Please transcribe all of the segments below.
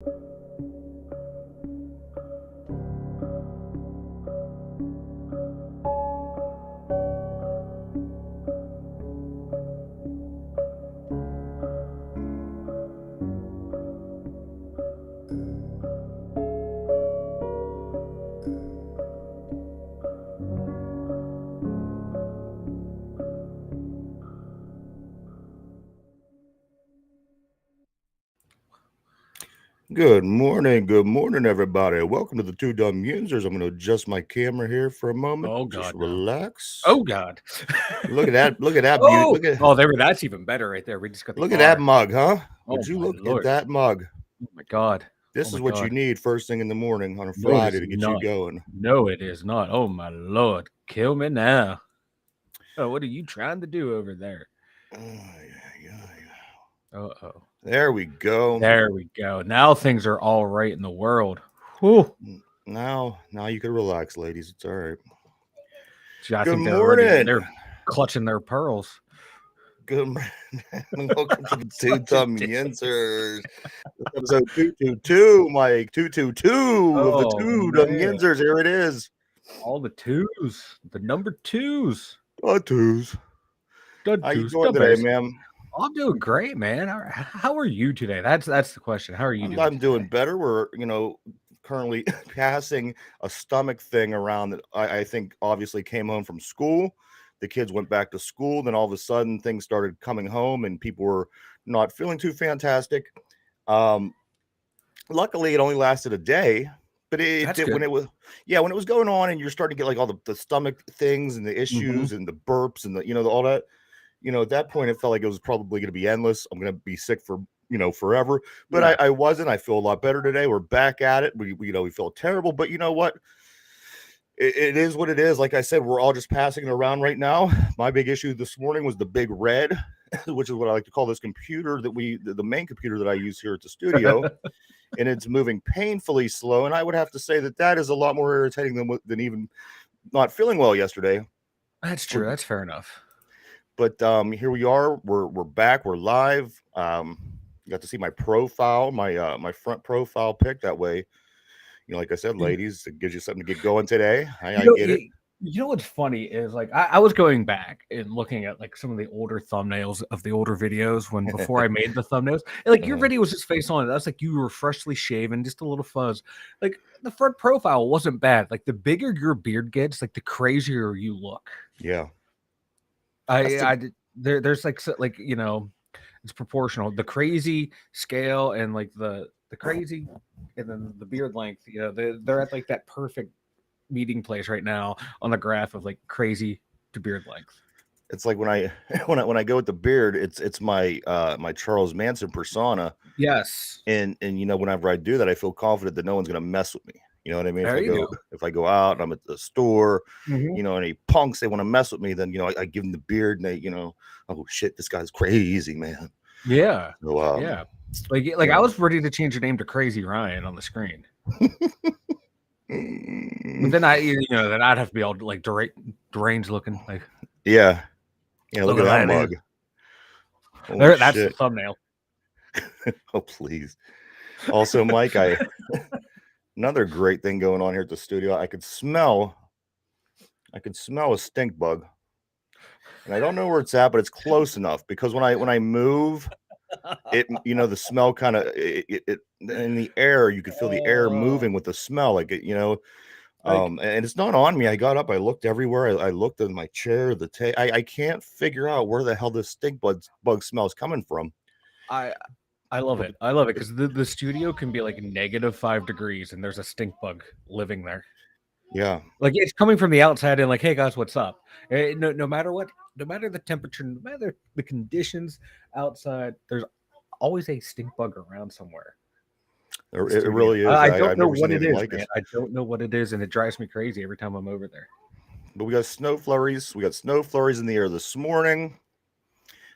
Good morning, everybody. Welcome to the Two Dumb Users. I'm going to adjust my camera here for a moment. Oh Just God, no. relax. Oh God. Look at that! Look at that! Oh, Look at that's even better right there. We just got the look at that R. mug, huh? Oh Would you my look at Lord. that mug? Oh my God. This Oh is my what you God. need first thing in the morning on a No, it Friday is to get not. you going. No, it is not. Oh my Lord. Kill me now. Oh, what are you trying to do over there? Uh-oh. There we go. There we go. Now things are all right in the world. Whew. Now you can relax, ladies. It's all right. Gee, I Good think they're ready. morning. They're clutching their pearls. Good morning. Welcome to the Two Dumb Users. Episode 222, Mike. 222 of the Two Dumb Users. Here it is. All the twos. The number twos. Twos. How you doing today, man? I'm doing great, man. How are you today? That's the question. How are you doing? I'm doing better. We're currently passing a stomach thing around that I think obviously came home from school. The kids went back to school. Then all of a sudden things started coming home and people were not feeling too fantastic. Luckily, it only lasted a day. But when it was going on and you're starting to get like all the stomach things and the issues and the burps and all that, at that point it felt like it was probably going to be endless. I'm going to be sick for forever. But I wasn't. I feel a lot better today. We're back at it. We feel terrible, but you know what? It is what it is. Like I said, we're all just passing it around right now. My big issue this morning was the big red, which is what I like to call this computer the main computer that I use here at the studio. And it's moving painfully slow. And I would have to say that is a lot more irritating than even not feeling well yesterday. That's true. That's fair enough. But here we are. We're back. We're live. You got to see my profile, my front profile pic. That way, like I said, ladies, it gives you something to get going today. I get it. You know what's funny is like I was going back and looking at like some of the older thumbnails of the older videos before I made the thumbnails. And, like your video was just face on. That's like you were freshly shaven, just a little fuzz. Like the front profile wasn't bad. Like the bigger your beard gets, like the crazier you look. Yeah. There's like it's proportional. The crazy scale and like the crazy and then the beard length, they're at like that perfect meeting place right now on the graph of like crazy to beard length. It's like when I go with the beard, it's my my Charles Manson persona. Yes. And whenever I do that, I feel confident that no one's gonna mess with me. You know what I mean? If I go out and I'm at the store, any punks, they want to mess with me, then I give them the beard and they, oh shit, this guy's crazy, man. Yeah. So, yeah. Like I was ready to change your name to Crazy Ryan on the screen. But then then I'd have to be all like deranged looking. Like yeah. Look at that mug. That's the thumbnail. Oh please. Also, Mike, another great thing going on here at the studio. I could smell a stink bug. And I don't know where it's at, but it's close enough because when I move, it the smell kind of it in the air, you could feel the air moving with the smell, like it, and it's not on me. I got up, I looked everywhere. I looked in my chair, I can't figure out where the hell this stink bug smell is coming from. I love it. I love it because the studio can be like -5 degrees and there's a stink bug living there. Yeah. Like it's coming from the outside and like, hey guys, what's up? No matter what, no matter the temperature, no matter the conditions outside, there's always a stink bug around somewhere. It really is. I don't know what it is, man. I don't know what it is, and it drives me crazy every time I'm over there. But we got snow flurries. We got snow flurries in the air this morning.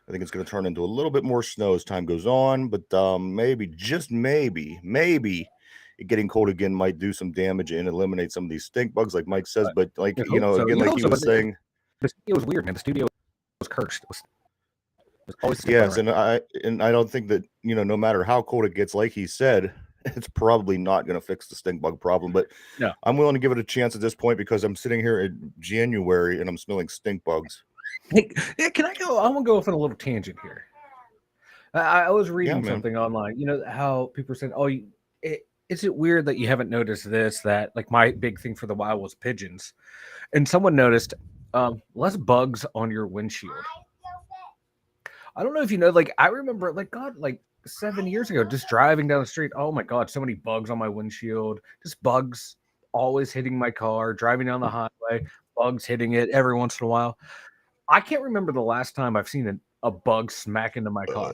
I think it's going to turn into a little bit more snow as time goes on, but maybe, just maybe, it getting cold again might do some damage and eliminate some of these stink bugs, like Mike says. But like again, like he was saying, the studio was weird, man. The studio was cursed. It was always yes, and I don't think that no matter how cold it gets, like he said, it's probably not going to fix the stink bug problem. But no, I'm willing to give it a chance at this point because I'm sitting here in January and I'm smelling stink bugs. Hey, can I go? I'm gonna go off on a little tangent here. I was Yeah, reading man. something online. You know how people are saying, "Oh, is it weird that you haven't noticed this?" That like my big thing for the while was pigeons, and someone noticed less bugs on your windshield. I don't know if you know. Like I remember, like God, like 7 years ago, just driving down the street. Oh my God, so many bugs on my windshield. Just bugs always hitting my car. Driving down the highway, bugs hitting it every once in a while. I can't remember the last time I've seen a bug smack into my car.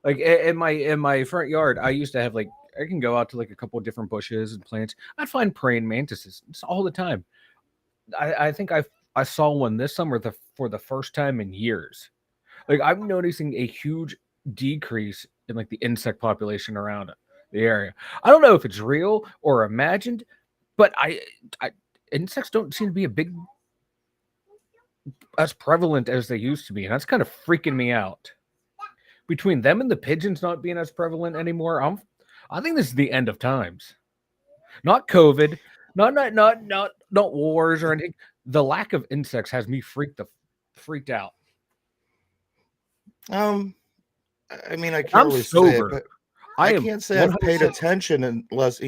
Like in my front yard, I used to have like I can go out to like a couple of different bushes and plants. I'd find praying mantises all the time. I think I saw one this summer for the first time in years. Like I'm noticing a huge decrease in like the insect population around the area. I don't know if it's real or imagined, but I insects don't seem to be as prevalent as they used to be, and that's kind of freaking me out. Between them and the pigeons not being as prevalent anymore, I think this is the end of times. Not COVID, not wars or anything. The lack of insects has me freaked out. I mean, I can't I'm really say it, sober. but I I am can't say I've paid 100%. attention unless,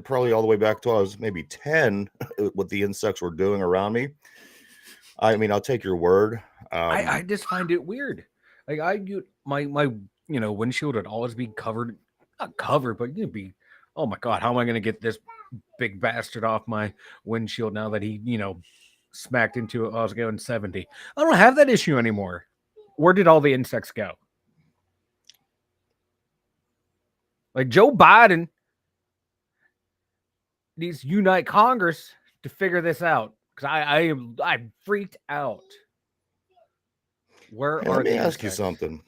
probably all the way back to I was maybe 10, what the insects were doing around me. I mean, I'll take your word. I just find it weird. Like my windshield would always be covered, not covered, but you'd be, oh my God, how am I gonna get this big bastard off my windshield now that he, smacked into it while I was going 70? I don't have that issue anymore. Where did all the insects go? Like Joe Biden needs to unite Congress to figure this out because I'm freaked out. Where Hey, are let me the ask you insects? something.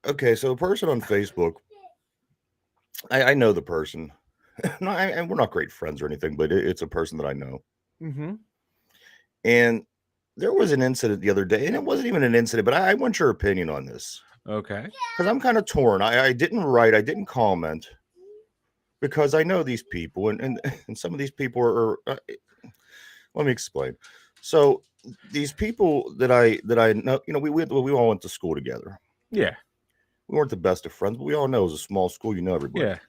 Okay, so a person on Facebook, I know the person. No, and we're not great friends or anything, but it's a person that I know. Mm-hmm. And there was an incident the other day, and it wasn't even an incident, but I want your opinion on this. Okay. Because I'm kind of torn. I didn't write, I didn't comment because I know these people, and some of these people are let me explain. So these people that I know, we all went to school together. Yeah. We weren't the best of friends, but we all know it was a small school, you know everybody. Yeah.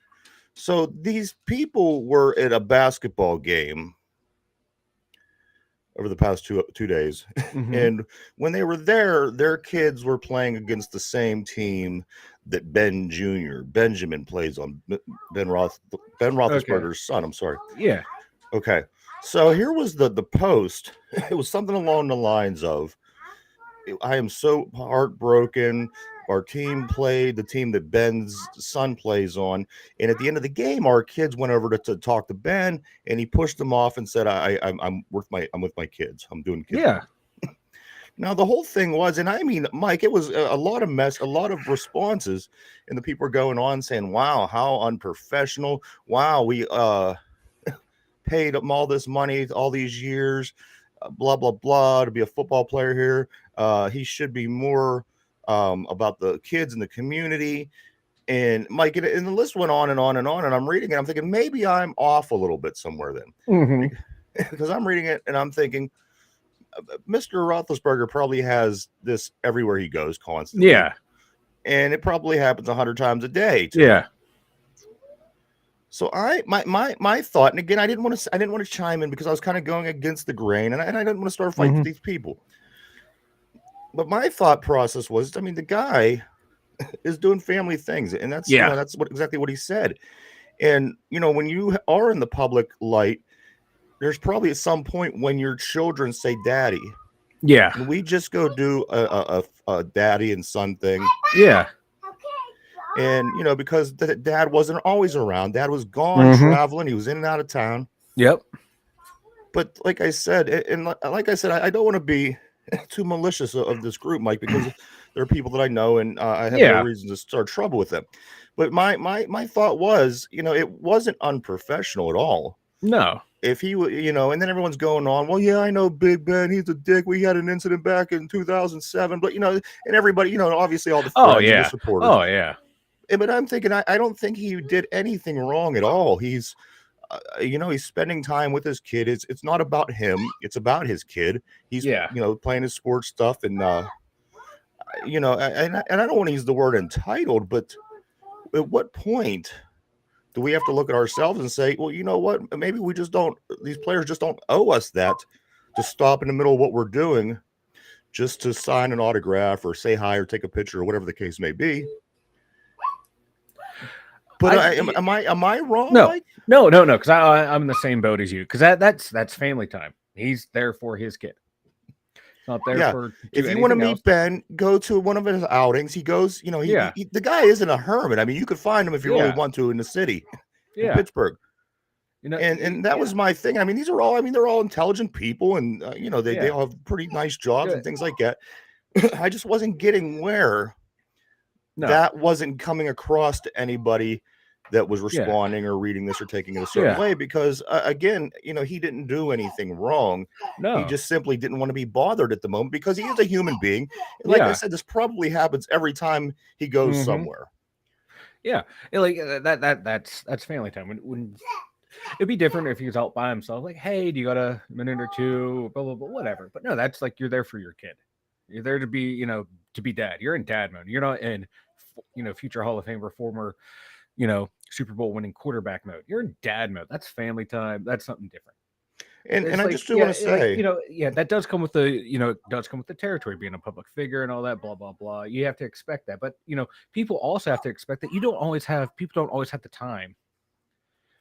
So these people were at a basketball game over the past two days. Mm-hmm. And when they were there, their kids were playing against the same team that Benjamin plays on. Ben Roethlisberger's son. I'm sorry. Yeah. Okay. So here was the post. It was something along the lines of, I am so heartbroken. Our team played the team that Ben's son plays on, and at the end of the game, our kids went over to talk to Ben, and he pushed them off and said, I'm with my kids. I'm doing kids." Yeah. Now the whole thing was, and I mean, Mike, it was a lot of a lot of responses, and the people were going on saying, "Wow, how unprofessional! Wow, we paid him all this money all these years, blah blah blah, to be a football player here. He should be more about the kids in the community." And Mike, and the list went on and on and on. And I'm reading it, I'm thinking maybe I'm off a little bit somewhere then, Mm-hmm. because I'm reading it and I'm thinking, Mr. Roethlisberger probably has this everywhere he goes constantly. Yeah. And it probably happens 100 times a day too. Yeah. So my thought, and again, I didn't want to chime in because I was kind of going against the grain, and I didn't want to start a fight with these people. But my thought process was, I mean, the guy is doing family things, and that's that's exactly what he said. And when you are in the public light, there's probably at some point when your children say "daddy." Yeah. And we just go do a daddy and son thing. Yeah. And because dad wasn't always around. Dad was gone traveling. He was in and out of town. Yep. But like I said, I don't want to be too malicious of this group, Mike, because there are people that I know, and I have no reason to start trouble with them. But my thought was, it wasn't unprofessional at all. No. if he would, and then everyone's going on, well, yeah, I know Big Ben, he's a dick. We had an incident back in 2007, but and everybody, obviously all the friends and the supporters. Oh yeah. But I'm thinking, I don't think he did anything wrong at all. He's, he's spending time with his kid. It's not about him. It's about his kid. He's, playing his sports stuff, and and I don't want to use the word entitled, but at what point do we have to look at ourselves and say, well, you know what? Maybe we just don't. These players just don't owe us that to stop in the middle of what we're doing just to sign an autograph or say hi or take a picture or whatever the case may be. But am I wrong? No, Mike? no, because I'm in the same boat as you. Because that's family time. He's there for his kid. Not there for. If you want to meet Ben, go to one of his outings. He goes. The guy isn't a hermit. I mean, you could find him if you really want to in the city, in Pittsburgh. And that was my thing. I mean, they're all intelligent people, and they all have pretty nice jobs and things like that. I just wasn't getting where that wasn't coming across to anybody that was responding or reading this or taking it a certain way, because again, he didn't do anything wrong. No, he just simply didn't want to be bothered at the moment because he is a human being. And like I said, this probably happens every time he goes somewhere. Yeah, like that's family time. When it'd be different if he was out by himself, like, hey, do you got a minute or two, blah blah blah, whatever. But no, that's like you're there for your kid. You're there to be, to be dad. You're in dad mode. You're not in, future Hall of Famer, former, Super Bowl winning quarterback mode. You're in dad mode. That's family time. That's something different. And I just do want to say, that does come with the territory, being a public figure and all that, blah blah blah. You have to expect that, but people also have to expect that people don't always have the time,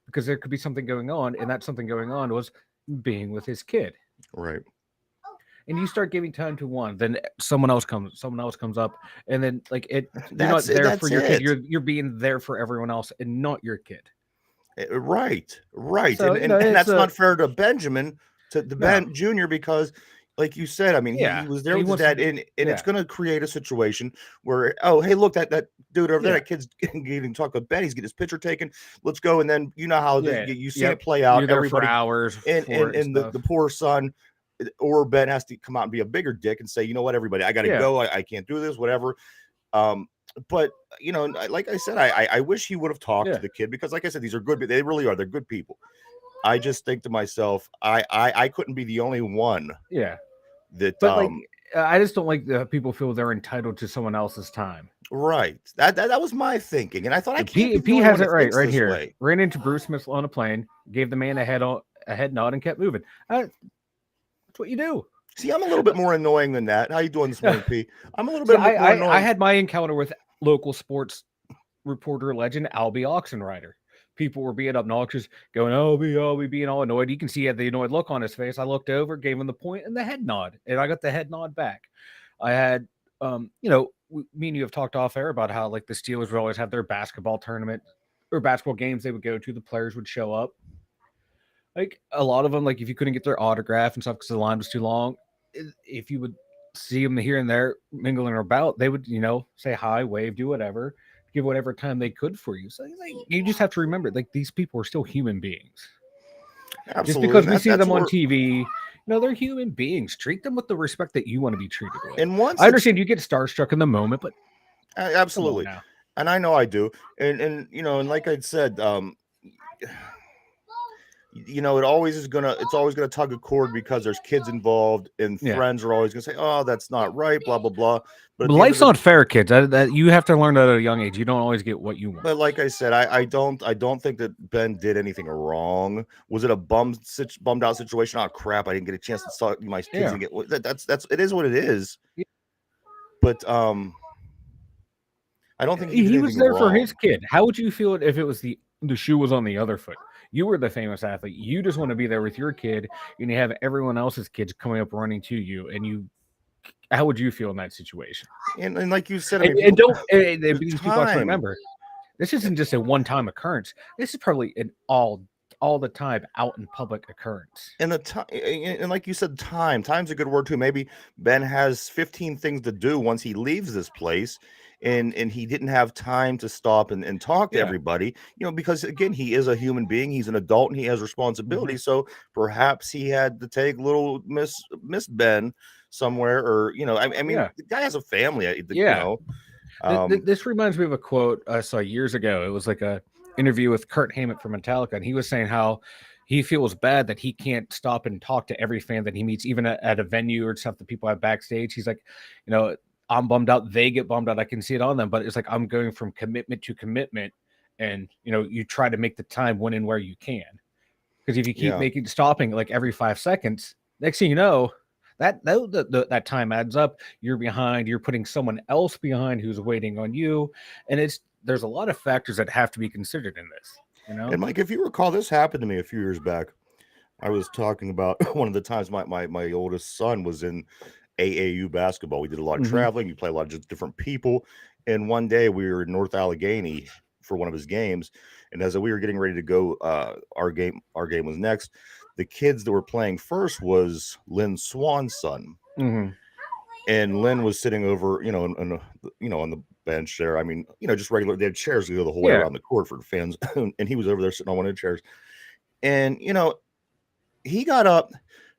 because there could be something going on, and that something going on was being with his kid, right? And you start giving time to one, then someone else comes up, and then you're not there for your kid. You're being there for everyone else and not your kid. Right. So, and that's not fair to Benjamin, Ben Jr., because like you said, I mean, he was there with his dad, and it's going to create a situation where, oh, hey, look, that dude over there, that kid's getting talk with Ben. He's getting his picture taken. Let's go. And then you know how you see it play out. You're there everybody for hours, and the poor son or Ben has to come out and be a bigger dick and say, you know what, everybody, I got to go. I can't do this, whatever. But like I said, I wish he would have talked to the kid, because like I said, these are good, they really are. They're good people. I just think to myself, I couldn't be the only one. Yeah. But I just don't like that people feel they're entitled to someone else's time. Right. That was my thinking. And I thought P has it right here. Way. Ran into Bruce Smith on a plane, gave the man a head nod and kept moving. That's what you do. See, I'm a little bit more annoying than that. How you doing this morning, P? I'm a little bit more annoying. I had my encounter with local sports reporter legend Albie Oxenrider. People were being obnoxious, going, Albie being all annoyed. You can see he had the annoyed look on his face. I looked over, gave him the point and the head nod, and I got the head nod back. I had, me and you have talked off air about how like the Steelers would always have their basketball tournament or basketball games they would go to. The players would show up. Like a lot of them, like if you couldn't get their autograph and stuff because the line was too long, if you would see them here and there mingling about, they would, say hi, wave, do whatever, give whatever time they could for you. So you just have to remember, like these people are still human beings. Absolutely. Just because we see them on TV, they're human beings. Treat them with the respect that you want to be treated with. And I understand you get starstruck in the moment, but absolutely, and I know I do. And like I said, it's always gonna tug a cord because there's kids involved, and friends are always gonna say, oh, that's not right, blah blah blah. But life's not fair, kids. That you have to learn that at a young age. You don't always get what you want. But like I said, I don't think that Ben did anything wrong. Was it a bummed out situation? Oh crap, I didn't get a chance to talk to my kids and get that's it is what it is. Yeah. But I don't think he was there for his kid. How would you feel if it was the shoe was on the other foot? You were the famous athlete. You just want to be there with your kid, and you have everyone else's kids coming up running to you. And how would you feel in that situation? And like you said, people have to remember, this isn't just a one-time occurrence. This is probably an all the time out in public occurrence. And and like you said, time's a good word too. Maybe Ben has 15 things to do once he leaves this place. and he didn't have time to stop and talk to everybody, because again, he is a human being, he's an adult, and he has responsibility. So perhaps he had to take little Miss Ben somewhere, or I mean, the guy has a family. This reminds me of a quote I saw years ago. It was like a interview with Kurt Hammett from Metallica, and he was saying how he feels bad that he can't stop and talk to every fan that he meets, even at a venue or stuff that people have backstage. He's like, I'm bummed out. They get bummed out. I can see it on them, but it's like, I'm going from commitment to commitment. And, you try to make the time when and where you can. Because if you keep stopping like every 5 seconds, next thing you know, that time adds up. You're behind. You're putting someone else behind who's waiting on you. And there's a lot of factors that have to be considered in this. And Mike, if you recall, this happened to me a few years back. I was talking about one of the times my oldest son was in AAU basketball. We did a lot of traveling. You play a lot of just different people. And one day we were in North Allegheny for one of his games. And as we were getting ready to go, our game was next. The kids that were playing first was Lynn Swan's son. And Lynn was sitting over, on the bench there. I mean, just regular, they had chairs to go the whole way around the court for the fans. And he was over there sitting on one of the chairs. And, he got up.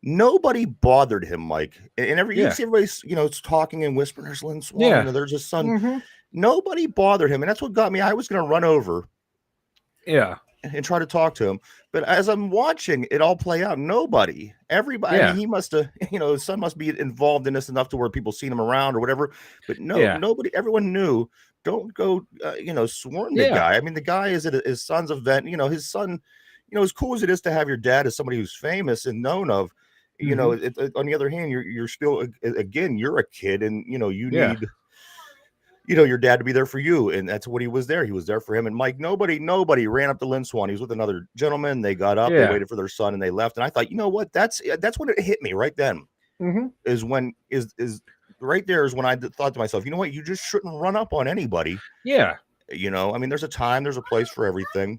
Nobody bothered him, Mike. And you see everybody's, it's talking and whispering, there's Lynn Swan, there's his son. Nobody bothered him. And that's what got me. I was going to run over. And try to talk to him. But as I'm watching it all play out, everybody, I mean, he must have, his son must be involved in this enough to where people seen him around or whatever. But nobody, everyone knew, don't go, swarm the guy. I mean, the guy is at his son's event, his son, as cool as it is to have your dad as somebody who's famous and known of, on the other hand, you're still, again, you're a kid and, you need, your dad to be there for you. And that's what he was there. He was there for him. And Mike, nobody ran up to Lynn Swan. He was with another gentleman. They got up, they waited for their son and they left. And I thought, you know what, that's when it hit me right then. Is when right there is when I thought to myself, you know what, you just shouldn't run up on anybody. I mean, there's a time, there's a place for everything.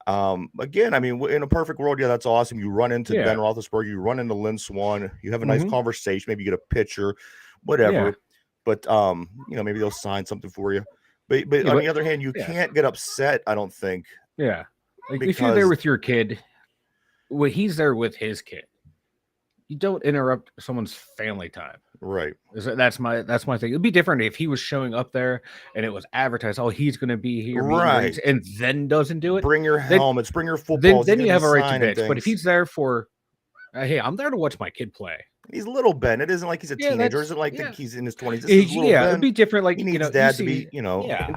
Again, I mean, in a perfect world, that's awesome. You run into Ben Roethlisberger, you run into Lynn Swan, you have a nice conversation, maybe you get a picture, whatever. But maybe they'll sign something for you. But on the other hand, you can't get upset, I don't think. Like if you're there with your kid, well, he's there with his kid. You don't interrupt someone's family time. Right. That's my thing. It'd be different if he was showing up there and it was advertised, oh, he's going to be here, right, and then doesn't do it. Bring your helmets, bring your footballs. Then you have a right to bitch. But if he's there for, hey, I'm there to watch my kid play. He's little Ben. It isn't like he's a teenager. It isn't like he's in his 20s. It'd be different. Like, he needs dad to be,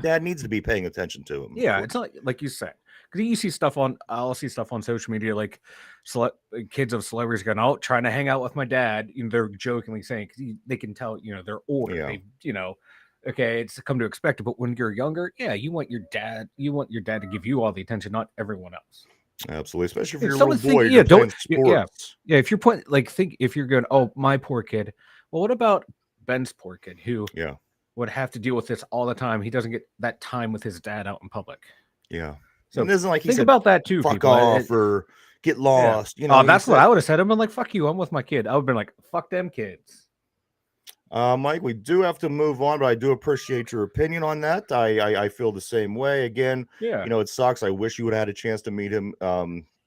dad needs to be paying attention to him. It's not like you said. Because you see stuff I'll see stuff on social media, like kids of celebrities going out trying to hang out with my dad. They're jokingly saying, because they can tell, they're older. They, okay, it's come to expect it. But when you're younger, you want your dad to give you all the attention, not everyone else. Absolutely, especially if you're a little boy. Don't sports. If you're putting if you're going, oh, my poor kid. Well, what about Ben's poor kid who would have to deal with this all the time? He doesn't get that time with his dad out in public. So it isn't like he think said, about that too. Fuck people. off or get lost. That's what I would have said. I've been like, fuck you. I'm with my kid. I would have been like, fuck them kids. Mike, we do have to move on, but I do appreciate your opinion on that. I feel the same way. Again, it sucks. I wish you would have had a chance to meet him.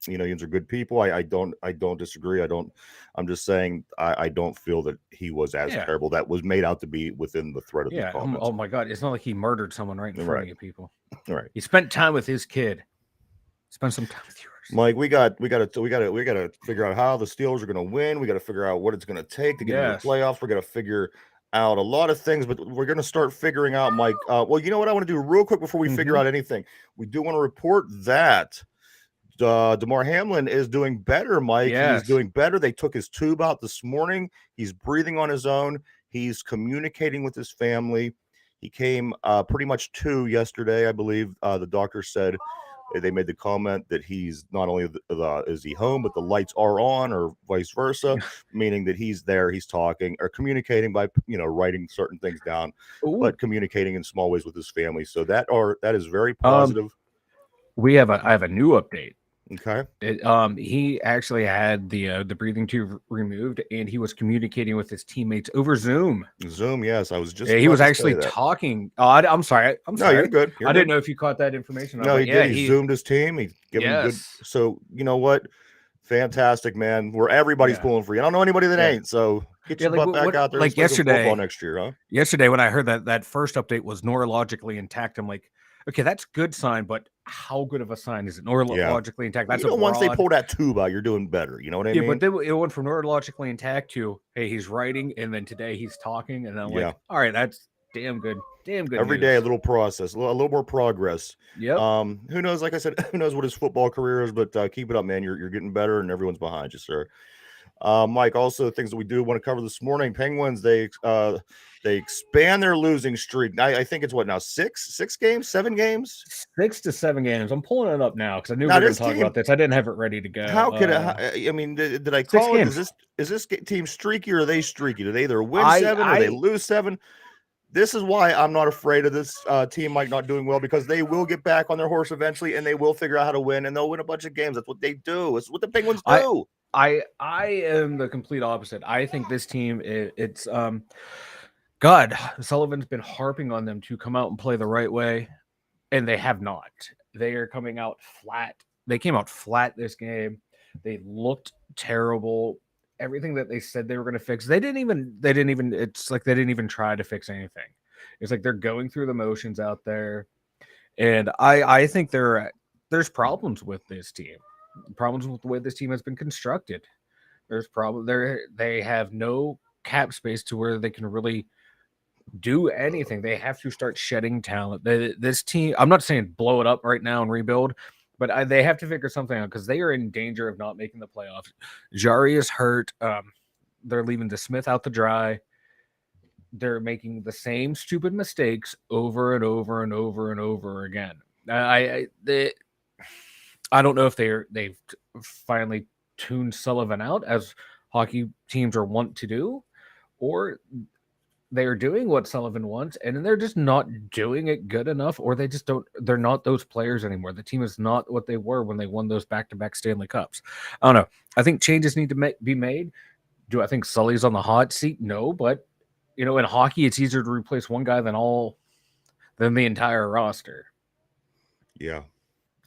These are good people. I don't disagree. I'm just saying I don't feel that he was as terrible. That was made out to be within the thread of the comments. Oh my God. It's not like he murdered someone right in front of you people. Right. He spent time with his kid. Spend some time with yours. Mike, we got to figure out how the Steelers are going to win. We got to figure out what it's going to take to get into the playoffs. We're going to figure out a lot of things, but we're going to start figuring out, Mike. Well, you know what I want to do real quick before we figure out anything. We do want to report that DeMar Hamlin is doing better, Mike. He's doing better. They took his tube out this morning. He's breathing on his own. He's communicating with his family. He came pretty much to yesterday, I believe. The doctor said they made the comment that he's not only is he home, but the lights are on, or vice versa, meaning that he's there, he's talking or communicating by writing certain things down, but communicating in small ways with his family. So that is very positive. I have a new update. Okay. He actually had the breathing tube removed, and he was communicating with his teammates over Zoom. Zoom, yes. I was just He about was to say actually that. talking. I'm sorry. No, you're good. I didn't know if you caught that information. No, But he did. yeah, He zoomed his team. He gave him good. yes, So you know what? Fantastic, man. Where everybody's yeah, pulling for you. I don't know anybody that yeah, ain't. So get yeah. your Like butt back out there. Let's like play some football yesterday. next year, huh? Yesterday, when I heard that first update was neurologically intact, I'm like, okay, that's good sign, but how good of a sign is it? Yeah. Neurologically intact. Well, That's you a know, once they broad. pull that tube out, you're doing better. You know what I Yeah, but mean? then it went from neurologically intact to, hey, he's writing, and then today he's talking, and then I'm Yeah. like, all right, that's damn good Every news. day, a little process, a little more progress. Yep. Who knows? Like I said, who knows what his football career is? But keep it up, man. You're getting better, and everyone's behind you, sir. Mike, also things that we do want to cover this morning. Penguins, they expand their losing streak. I think it's what now, six games, 7 games. 6 to 7 games. I'm pulling it up now because I knew we Now were going this to talk team, about this. I didn't have it ready to go. how could I mean, did I 6 call it? games. Is this team streaky or are they streaky? Do they either win I 7 or they I lose 7? This is why I'm not afraid of this team, Mike, not doing well, because they will get back on their horse eventually, and they will figure out how to win, and they'll win a bunch of games. That's what they do. It's what the Penguins I do. I am the complete opposite. I think this team it's God, Sullivan's been harping on them to come out and play the right way, and they have not. They are coming out flat. They came out flat this game. They looked terrible. Everything that they said they were going to fix, they didn't even it's like they didn't even try to fix anything. It's like they're going through the motions out there. And I think there's problems with this team. Problems with the way this team has been constructed. There's problem there. They have no cap space to where they can really do anything. They have to start shedding talent. This team, I'm not saying blow it up right now and rebuild, but they have to figure something out because they are in danger of not making the playoffs. Jari is hurt. They're leaving DeSmith out to dry. They're making the same stupid mistakes over and over and over and over again. I don't know if they've finally tuned Sullivan out as hockey teams are wont to do, or they are doing what Sullivan wants, and then they're just not doing it good enough, or they just don't. They're not those players anymore. The team is not what they were when they won those back-to-back Stanley Cups. I don't know. I think changes need to be made. Do I think Sully's on the hot seat? No, but in hockey, it's easier to replace one guy than the entire roster. Yeah.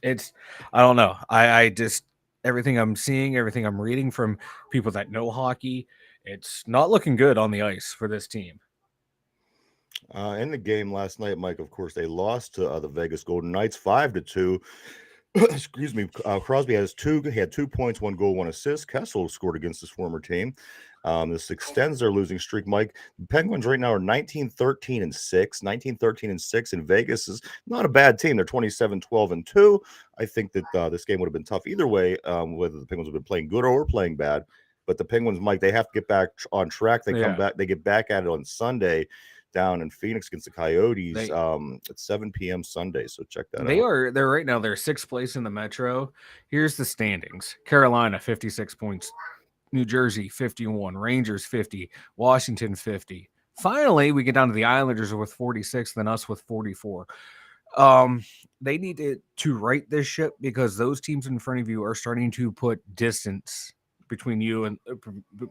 I don't know. I just everything I'm seeing, everything I'm reading from people that know hockey, it's not looking good on the ice for this team. In the game last night, Mike, of course, they lost to the Vegas Golden Knights 5-2. Excuse me. Crosby had 2 points, 1 goal, 1 assist. Kessel scored against his former team. This extends their losing streak, Mike. The Penguins right now are 19-13-6. 19-13-6, and Vegas is not a bad team. They're 27-12-2. I think that this game would have been tough either way, whether the Penguins have been playing good or playing bad. But the Penguins, Mike, they have to get back on track. They come back. They get back at it on Sunday down in Phoenix against the Coyotes at 7 p.m. Sunday. So check that out. They're right now, they're 6th place in the Metro. Here's the standings. Carolina, 56 points. New Jersey, 51. Rangers, 50. Washington, 50. Finally, we get down to the Islanders with 46, then us with 44. They need to right this ship because those teams in front of you are starting to put distance between you and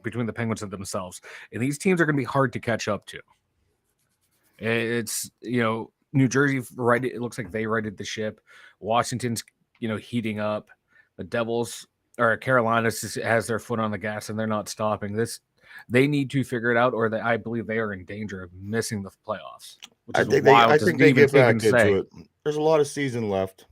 between the Penguins and themselves. And these teams are going to be hard to catch up to. It's, New Jersey, it looks like they righted the ship. Washington's, heating up. The Devils or Carolina has their foot on the gas and they're not stopping this. They need to figure it out, or I believe they are in danger of missing the playoffs. I think they get back into it. There's a lot of season left.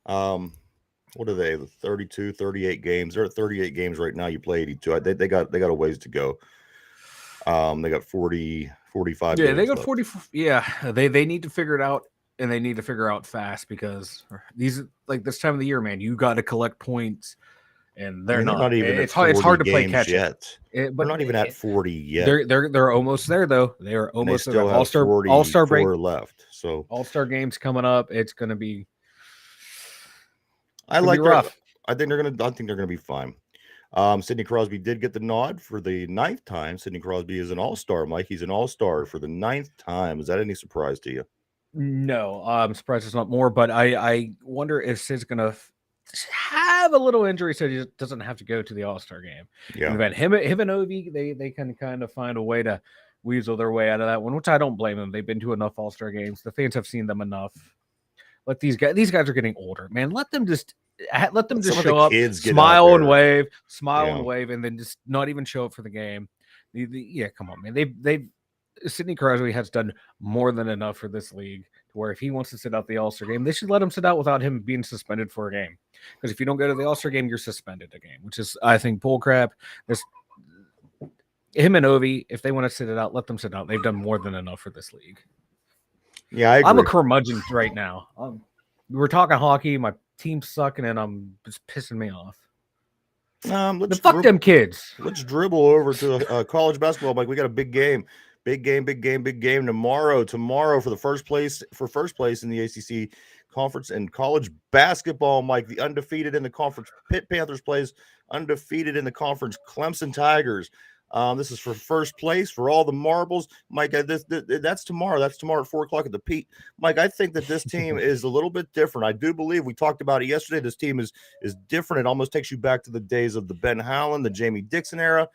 What are they? 32, 38 games. They're at 38 games right now. You play 82. They got a ways to go. They got 40, 45. Yeah, they got 40. Yeah, they need to figure it out, and they need to figure out fast because these like this time of the year, man, you got to collect points, and they're not even. It's hard to play catch yet. But they're not even at 40 yet. They're almost there though. They are almost there. All-Star break left. So All-Star games coming up. It's going to be. I think they're gonna be fine. Sidney Crosby did get the nod for the 9th time. Sidney Crosby is an all-star, Mike. He's an all-star for the 9th time. Is that any surprise to you? No, I'm surprised it's not more, but I wonder if Sid's gonna have a little injury, so he doesn't have to go to the All-Star game. Yeah. And then him and Ovi, they can kind of find a way to weasel their way out of that one, which I don't blame them. They've been to enough All-Star games. The fans have seen them enough. Let these guys are getting older, man. Let them just show up, smile and wave, and then just not even show up for the game. Yeah, come on, man. Sidney Crosby has done more than enough for this league to where if he wants to sit out the All-Star game, they should let him sit out without him being suspended for a game. Because if you don't go to the All-Star game, you're suspended a game, which is, I think, bullcrap. Him and Ovi, if they want to sit it out, let them sit out. They've done more than enough for this league. Yeah, I agree. I'm a curmudgeon right now. We're talking hockey. My team's sucking, and it's pissing me off. Fuck them kids. Let's dribble over to college basketball, Mike. We got a big game tomorrow for the first place in the ACC conference and college basketball, Mike. The undefeated in the conference Pitt Panthers plays undefeated in the conference Clemson Tigers. This is for first place for all the marbles, Mike. That's tomorrow. That's tomorrow at 4:00 at the Pete. Mike, I think that this team is a little bit different. I do believe we talked about it yesterday. This team is different. It almost takes you back to the days of the Ben Howland, the Jamie Dixon era.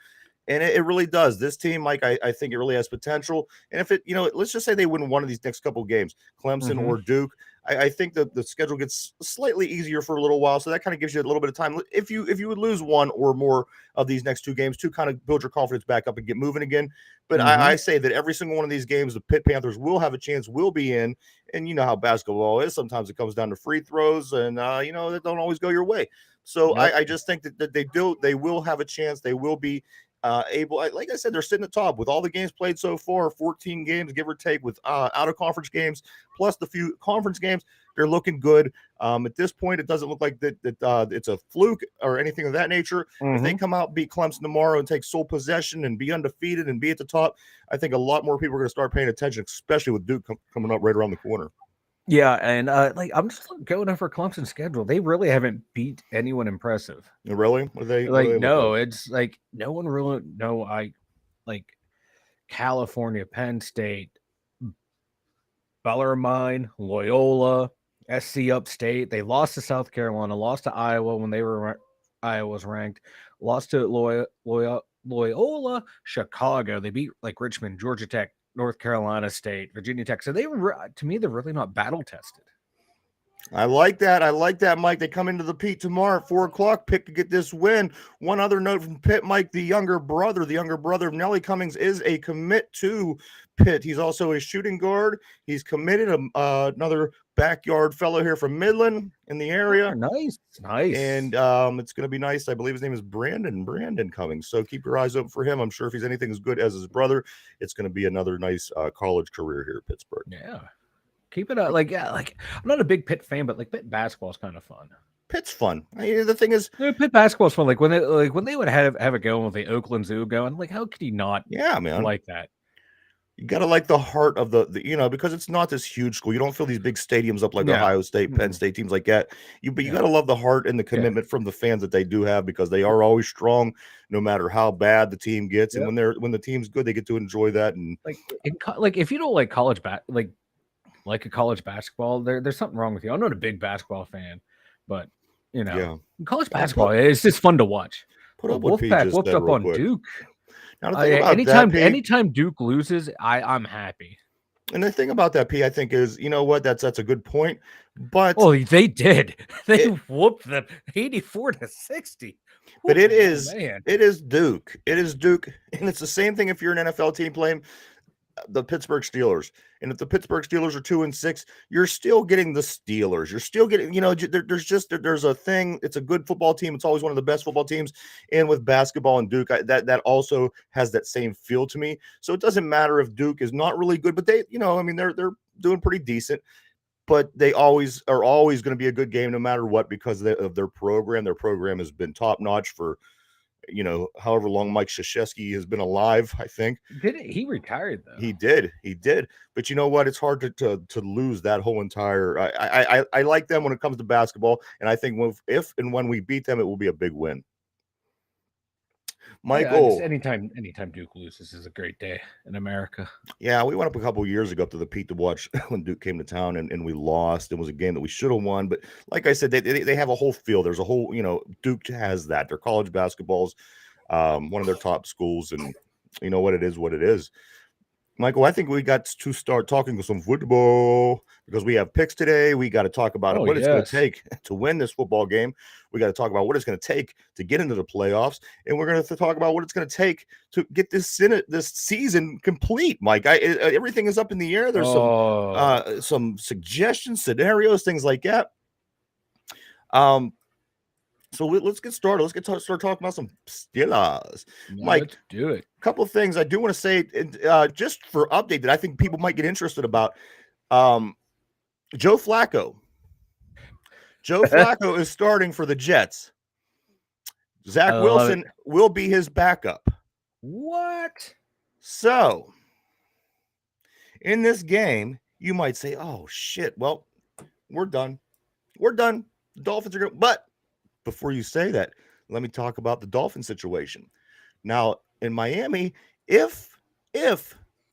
And it really does. This team, Mike, I think it really has potential. And if it, let's just say they win one of these next couple of games, Clemson or Duke, I think that the schedule gets slightly easier for a little while. So that kind of gives you a little bit of time. If you would lose one or more of these next two games to kind of build your confidence back up and get moving again. But I say that every single one of these games, the Pitt Panthers will have a chance, will be in. And you know how basketball is. Sometimes it comes down to free throws and, that don't always go your way. So I just think that they will have a chance. They will be able, like I said, they're sitting at the top with all the games played so far, 14 games, give or take, with out of conference games, plus the few conference games. They're looking good. At this point, it doesn't look like that it's a fluke or anything of that nature. If they come out, beat Clemson tomorrow and take sole possession and be undefeated and be at the top, I think a lot more people are going to start paying attention, especially with Duke coming up right around the corner. Yeah, and I'm just going over Clemson's schedule. They really haven't beat anyone impressive. Really? What are they no, it's like no one really. No, California, Penn State, Bellarmine, Loyola, SC Upstate. They lost to South Carolina, lost to Iowa when Iowa's ranked, lost to Loyola, Chicago. They beat Richmond, Georgia Tech, North Carolina State, Virginia Tech. So they're really not battle tested. I like that, Mike. They come into the Pete tomorrow at 4:00. Pitt to get this win. One other note from Pitt, Mike, the younger brother of Nellie Cummings is a commit to Pitt. He's also a shooting guard. He's committed. Another backyard fellow here from Midland in the area. Oh, nice. And it's going to be nice. I believe his name is Brandon Cummings. So keep your eyes open for him. I'm sure if he's anything as good as his brother, it's going to be another nice college career here at Pittsburgh. Yeah. Keep it up. I'm not a big Pitt fan, but Pitt basketball is kind of fun. Pitt's fun. The thing is, Pitt basketball is fun. When they would have it going with the Oakland Zoo going, how could you not? Yeah, man, like that. You got to like the heart of the because it's not this huge school. You don't fill these big stadiums up like Ohio State, Penn State, teams like that. But you got to love the heart and the commitment from the fans that they do have, because they are always strong, no matter how bad the team gets. And when the team's good, they get to enjoy that. And if you don't like college like a college basketball, there's something wrong with you. I'm not a big basketball fan, but college basketball is just fun to watch. Wolfpack whooped up on Duke. Now, anytime Duke loses, I'm happy. And the thing about that, P, I think is, that's a good point. But they did. They whooped them 84-60. But it is Duke. It is Duke, and it's the same thing if you're an NFL team playing the Pittsburgh Steelers. And if the Pittsburgh Steelers are 2-6, you're still getting the Steelers. You're still getting, there's a thing. It's a good football team. It's always one of the best football teams. And with basketball and Duke, that also has that same feel to me. So it doesn't matter if Duke is not really good, but they're doing pretty decent. But they always going to be a good game no matter what, because of their program. Their program has been top notch for however long Mike Krzyzewski has been alive. I think he retired though. He did. But you know what? It's hard to lose that whole entire. I like them when it comes to basketball, and I think if and when we beat them, it will be a big win. Michael. Anytime Duke loses is a great day in America. Yeah, we went up a couple years ago up to the Pete to watch when Duke came to town, and we lost. It was a game that we should have won, but like I said, they have a whole field. There's a whole, Duke has that. Their college basketball's one of their top schools, and you know what it is, what it is. Michael, I think we got to start talking some football because we have picks today. We got to talk about what it's going to take to win this football game. We got to talk about what it's going to take to get into the playoffs, and we're going to talk about what it's going to take to get this season complete. Mike, everything is up in the air. There's some suggestions, scenarios, things like that. So let's get started. Let's start talking about some Steelers. Mike, let's do it. A couple of things I do want to say, just for update that I think people might get interested about. Joe Flacco. Joe Flacco is starting for the Jets. Zach Wilson will be his backup. What? So, in this game, you might say, "Oh shit! Well, we're done. We're done. The Dolphins are going." But before you say that, let me talk about the Dolphin situation. Now, in Miami, if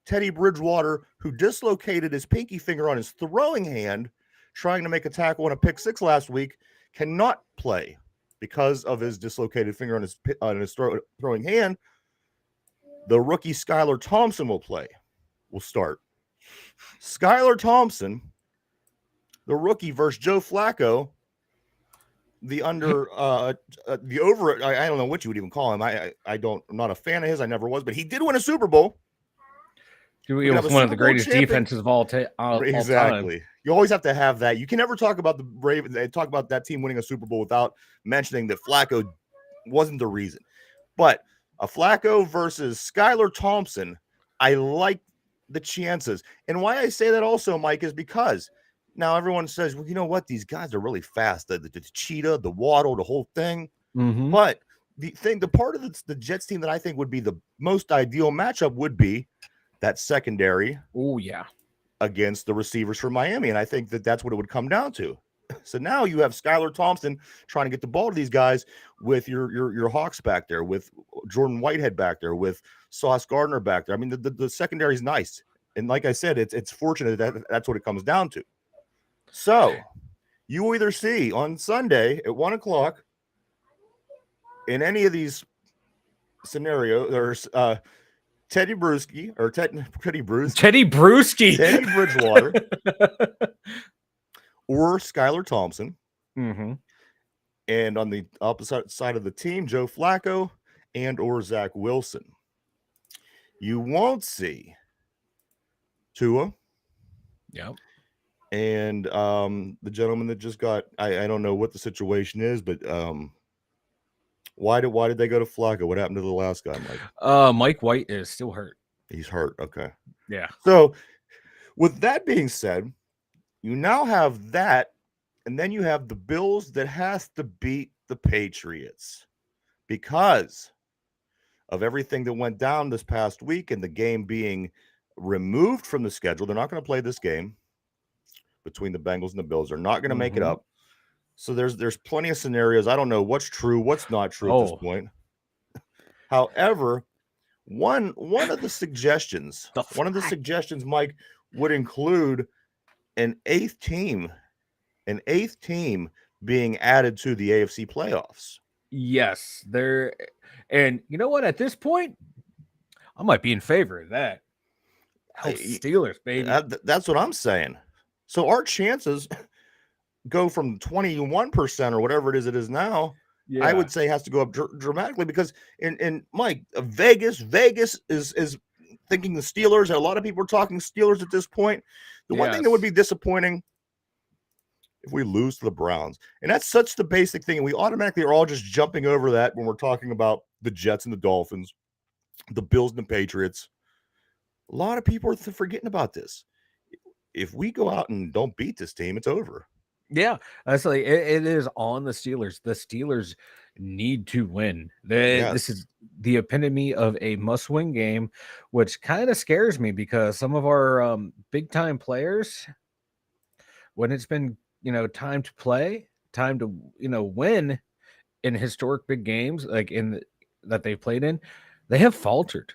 Teddy Bridgewater, who dislocated his pinky finger on his throwing hand, trying to make a tackle on a pick six last week, cannot play because of his dislocated finger on his throwing hand, the rookie Skylar Thompson will start. Skylar Thompson, the rookie versus Joe Flacco, the over, I don't know what you would even call him. I'm not a fan of his. I never was, but he did win a Super Bowl. He was one of the greatest defenses of all time. Exactly. You always have to have that. You can never talk about the Ravens. They talk about that team winning a Super Bowl without mentioning that Flacco wasn't the reason. But a Flacco versus Skylar Thompson, I like the chances. And why I say that also, Mike, is because now everyone says, well, you know what? These guys are really fast. The cheetah, the waddle, the whole thing. Mm-hmm. But the part of the Jets team that I think would be the most ideal matchup would be that secondary. Oh, yeah. Against the receivers from Miami. And I think that's what it would come down to. So now you have Skylar Thompson trying to get the ball to these guys with your Hawks back there, with Jordan Whitehead back there, with Sauce Gardner back there. I mean, the secondary is nice. And like I said, it's fortunate that that's what it comes down to. So you will either see on Sunday at 1:00 in any of these scenarios, there's Teddy Bruschi or Teddy Bridgewater or Skylar Thompson. Mm-hmm. And on the opposite side of the team, Joe Flacco and or Zach Wilson. You won't see Tua. Yep. And the gentleman that just got, I don't know what the situation is, but why did they go to Flacco? What happened to the last guy, Mike? Mike White is still hurt. He's hurt. Okay. Yeah. So with that being said, you now have that, and then you have the Bills that has to beat the Patriots because of everything that went down this past week and the game being removed from the schedule. They're not going to play this game between the Bengals and the Bills. They're not going to make it up. So there's plenty of scenarios. I don't know what's true, what's not true at this point. However, one of the suggestions, Mike, would include an eighth team being added to the AFC playoffs. Yes, and you know what? At this point, I might be in favor of that. Steelers, baby. That's what I'm saying. So our chances go from 21% or whatever it is now. Yeah. I would say has to go up dramatically because in Mike, Vegas is thinking the Steelers. A lot of people are talking Steelers at this point. The one thing that would be disappointing if we lose to the Browns, and that's such the basic thing, and we automatically are all just jumping over that when we're talking about the Jets and the Dolphins, the Bills and the Patriots. A lot of people are forgetting about this. If we go out and don't beat this team, it's over. Yeah, that's like it is on the Steelers. The Steelers need to win. This is the epitome of a must-win game, which kind of scares me because some of our big-time players, when it's been time to play, time to win in historic big games, like in that they've played in, they have faltered.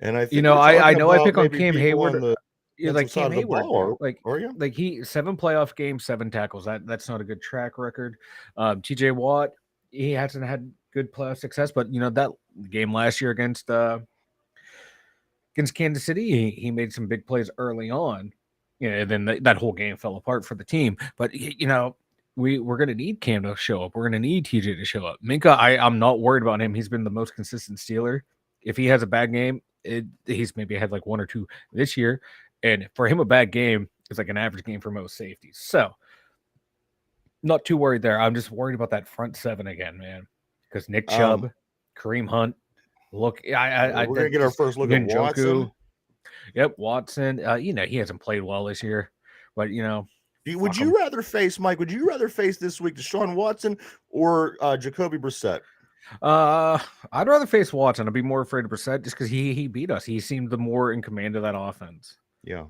And I think you know, I know I pick on Cam Hayward. Like Cam Hayward, like 7 playoff games, 7 tackles. That's not a good track record. TJ Watt, he hasn't had good playoff success, but that game last year against Kansas City, he made some big plays early on. And then that whole game fell apart for the team. But we're going to need Cam to show up. We're going to need TJ to show up. Minka, I'm not worried about him. He's been the most consistent Steeler. If he has a bad game, he's maybe had like 1 or 2 this year. And for him, a bad game is like an average game for most safeties. So not too worried there. I'm just worried about that front 7 again, man. Because Nick Chubb, Kareem Hunt. Look, we're going to get our first look at Watson. Yep, Watson. He hasn't played well this year. But, would you rather face, Mike, this week Deshaun Watson or Jacoby Brissett? I'd rather face Watson. I'd be more afraid of Brissett just because he beat us. He seemed the more in command of that offense. Yeah.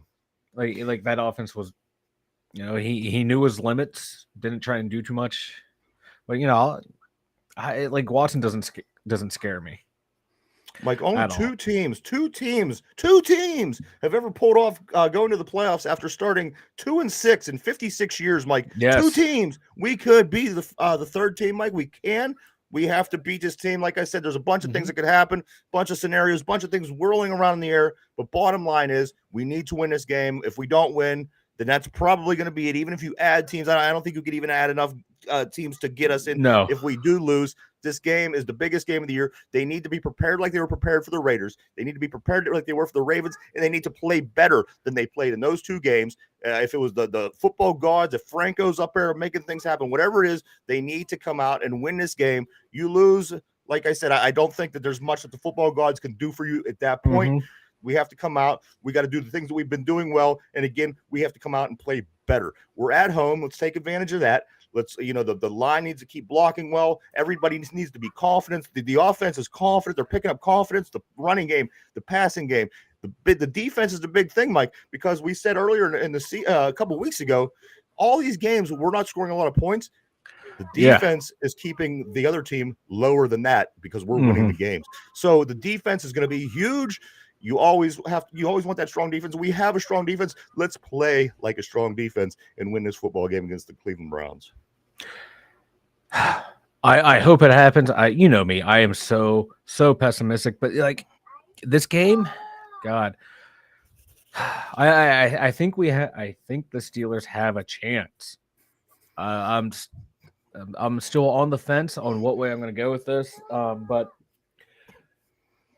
Like that offense was, he knew his limits, didn't try and do too much. But, I like Watson doesn't scare me. Mike, only two teams have ever pulled off going to the playoffs after starting 2-6 in 56 years, Mike. Yes. 2 teams. We could be the third team, Mike. We can. We have to beat this team. Like I said, there's a bunch of things that could happen, bunch of scenarios, bunch of things whirling around in the air. But bottom line is we need to win this game. If we don't win, then that's probably going to be it. Even if you add teams, I don't think you could even add enough teams to get us in. No. If we do lose, this game is the biggest game of the year. They need to be prepared like they were prepared for the Raiders. They need to be prepared like they were for the Ravens, and they need to play better than they played in those 2 games. If it was the football gods, if Franco's up there making things happen, whatever it is, they need to come out and win this game. You lose, like I said, I don't think that there's much that the football gods can do for you at that point. We have to come out. We got to do the things that we've been doing well. And again, we have to come out and play better. We're at home. Let's take advantage of that. Let's, the line needs to keep blocking well. Everybody needs to be confident. The offense is confident. They're picking up confidence. The running game, the passing game, the defense is the big thing, Mike, because we said earlier in the a couple of weeks ago, all these games, we're not scoring a lot of points. The defense is keeping the other team lower than that because we're winning the games. So the defense is going to be huge. You always want that strong defense. We have a strong defense. Let's play like a strong defense and win this football game against the Cleveland Browns. I hope it happens. You know me. I am so pessimistic, but like this game, God, I think I think the Steelers have a chance. I'm still on the fence on what way I'm going to go with this, but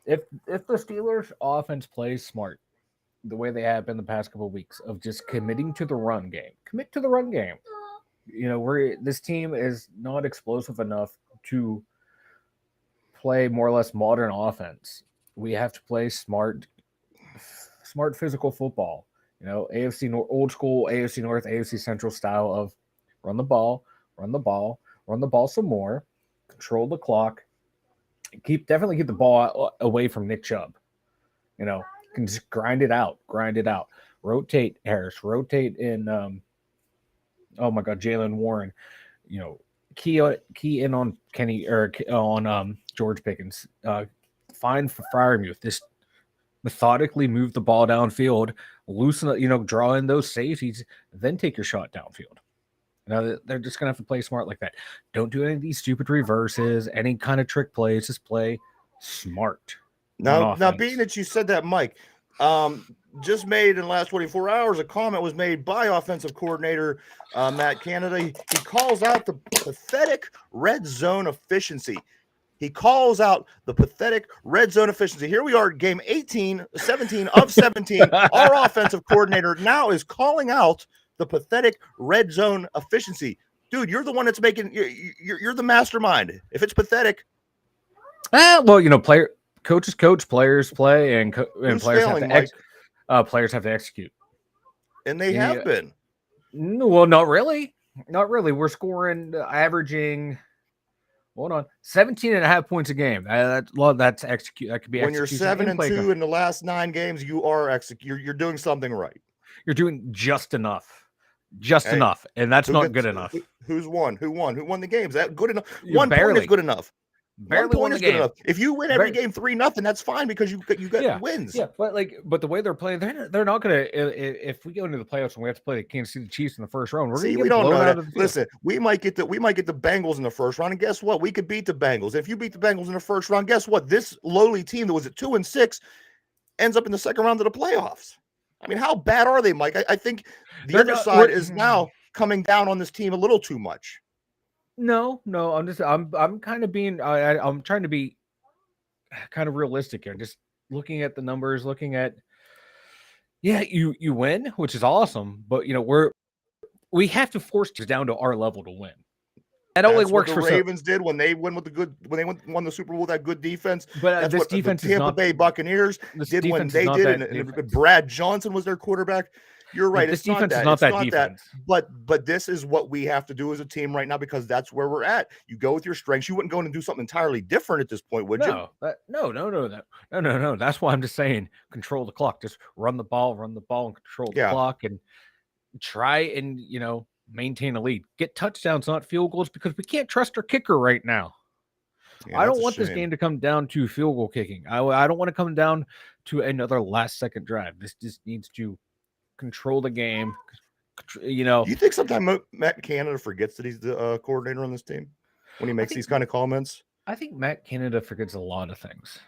if the Steelers offense plays smart, the way they have been the past couple of weeks of just committing to the run game, commit to the run game. This team is not explosive enough to play more or less modern offense. We have to play smart physical football. AFC North, old school AFC North, AFC Central style of run the ball some more, control the clock, definitely keep the ball away from Nick Chubb. Can just grind it out. Rotate Harris, rotate in. Oh my God, Jalen Warren. Key in on Kenny or on George Pickens. Find Freiermuth. This methodically move the ball downfield, loosen, draw in those safeties, then take your shot downfield. They're just gonna have to play smart like that. Don't do any of these stupid reverses, any kind of trick plays. Just play smart. Now, being that you said that, Mike, just made in the last 24 hours, a comment was made by offensive coordinator Matt Canada. He calls out the pathetic red zone efficiency. Here we are, game 17 of 17. Our offensive coordinator now is calling out the pathetic red zone efficiency. Dude, you're the one that's making. You're the mastermind. If it's pathetic, coaches coach, players play, and players failing, players have to execute. And they have been. Well, not really. We're scoring, averaging, 17 and a half points a game. That's execute. That could be when you're 7-2 in the last 9 games. You are you're doing something right. You're doing just enough. And that's not good enough. Who won the games? That good enough? One barely. Point is good enough. Barely won the game. Good enough. If you win every game 3-0, that's fine because you got wins. Yeah, but the way they're playing, they're not gonna. If we go into the playoffs and we have to play the Kansas City Chiefs in the first round, we don't know that. Listen, we might get the Bengals in the first round, and guess what? We could beat the Bengals. If you beat the Bengals in the first round, guess what? This lowly team that was at 2-6 ends up in the second round of the playoffs. I mean, how bad are they, Mike? I think the other side is now coming down on this team a little too much. No, I'm kind of being, I'm trying to be kind of realistic here. Just looking at the numbers, you win, which is awesome, but we have to force it down to our level to win. That only works for the Ravens did when they won won the Super Bowl with that good defense. But that's this defense the Tampa Bay Buccaneers did when they did, and Brad Johnson was their quarterback. You're right. This defense is not that defense. But this is what we have to do as a team right now because that's where we're at. You go with your strengths. You wouldn't go in and do something entirely different at this point, would you? No. That's why I'm just saying control the clock. Just run the ball and control the clock and try and maintain a lead. Get touchdowns, not field goals, because we can't trust our kicker right now. I don't want this game to come down to field goal kicking. I don't want to come down to another last-second drive. This just needs to control the game. Do you think sometimes Matt Canada forgets that he's the coordinator on this team when he makes these kind of comments? I think Matt Canada forgets a lot of things.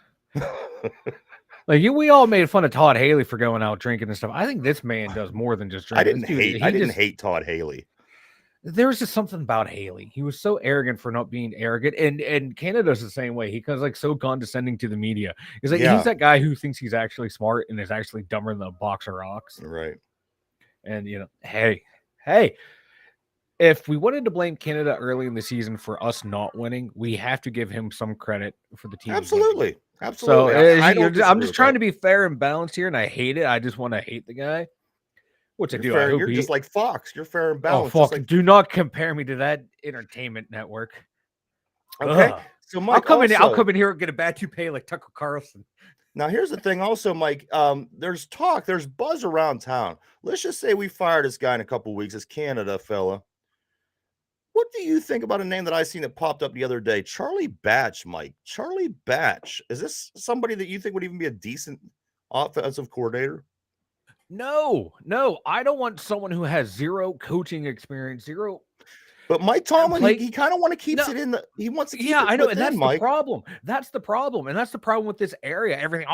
We all made fun of Todd Haley for going out drinking and stuff. I think this man does more than just drink. I didn't hate Todd Haley. There was just something about Haley. He was so arrogant for not being arrogant, and Canada's the same way. He comes so condescending to the media. He's he's that guy who thinks he's actually smart and is actually dumber than a box of rocks. Right. And hey, if we wanted to blame Canada early in the season for us not winning, we have to give him some credit for the team. Absolutely. So I'm just trying to be fair and balanced here, and I hate it. I just want to hate the guy. Which I do. You're just like Fox. You're fair and balanced. Oh, fuck. Do not compare me to that entertainment network. Okay. Ugh. So, Mike, I'll come in here and get a bad toupee like Tucker Carlson. Now, here's the thing also, Mike. There's buzz around town. Let's just say we fire this guy in a couple of weeks, this Canada fella. What do you think about a name that I seen that popped up the other day? Charlie Batch, Mike. Charlie Batch. Is this somebody that you think would even be a decent offensive coordinator? No. I don't want someone who has zero coaching experience, zero. But Mike Tomlin, he kind of want to keep it in the. He wants to keep it. I know, and that's the problem. That's the problem, and that's the problem with this area. Everything,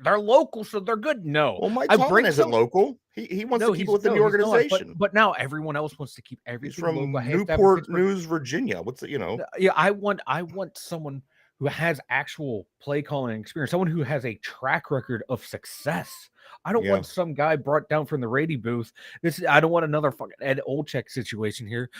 they're local, so they're good. No, well, Mike Tomlin isn't local. He wants to keep it within the organization. But now everyone else wants to keep everything. He's from Newport News, Virginia. What's it? Yeah, I want someone who has actual play calling experience, someone who has a track record of success. I don't want some guy brought down from the radio booth. I don't want another fucking Ed Olczyk situation here.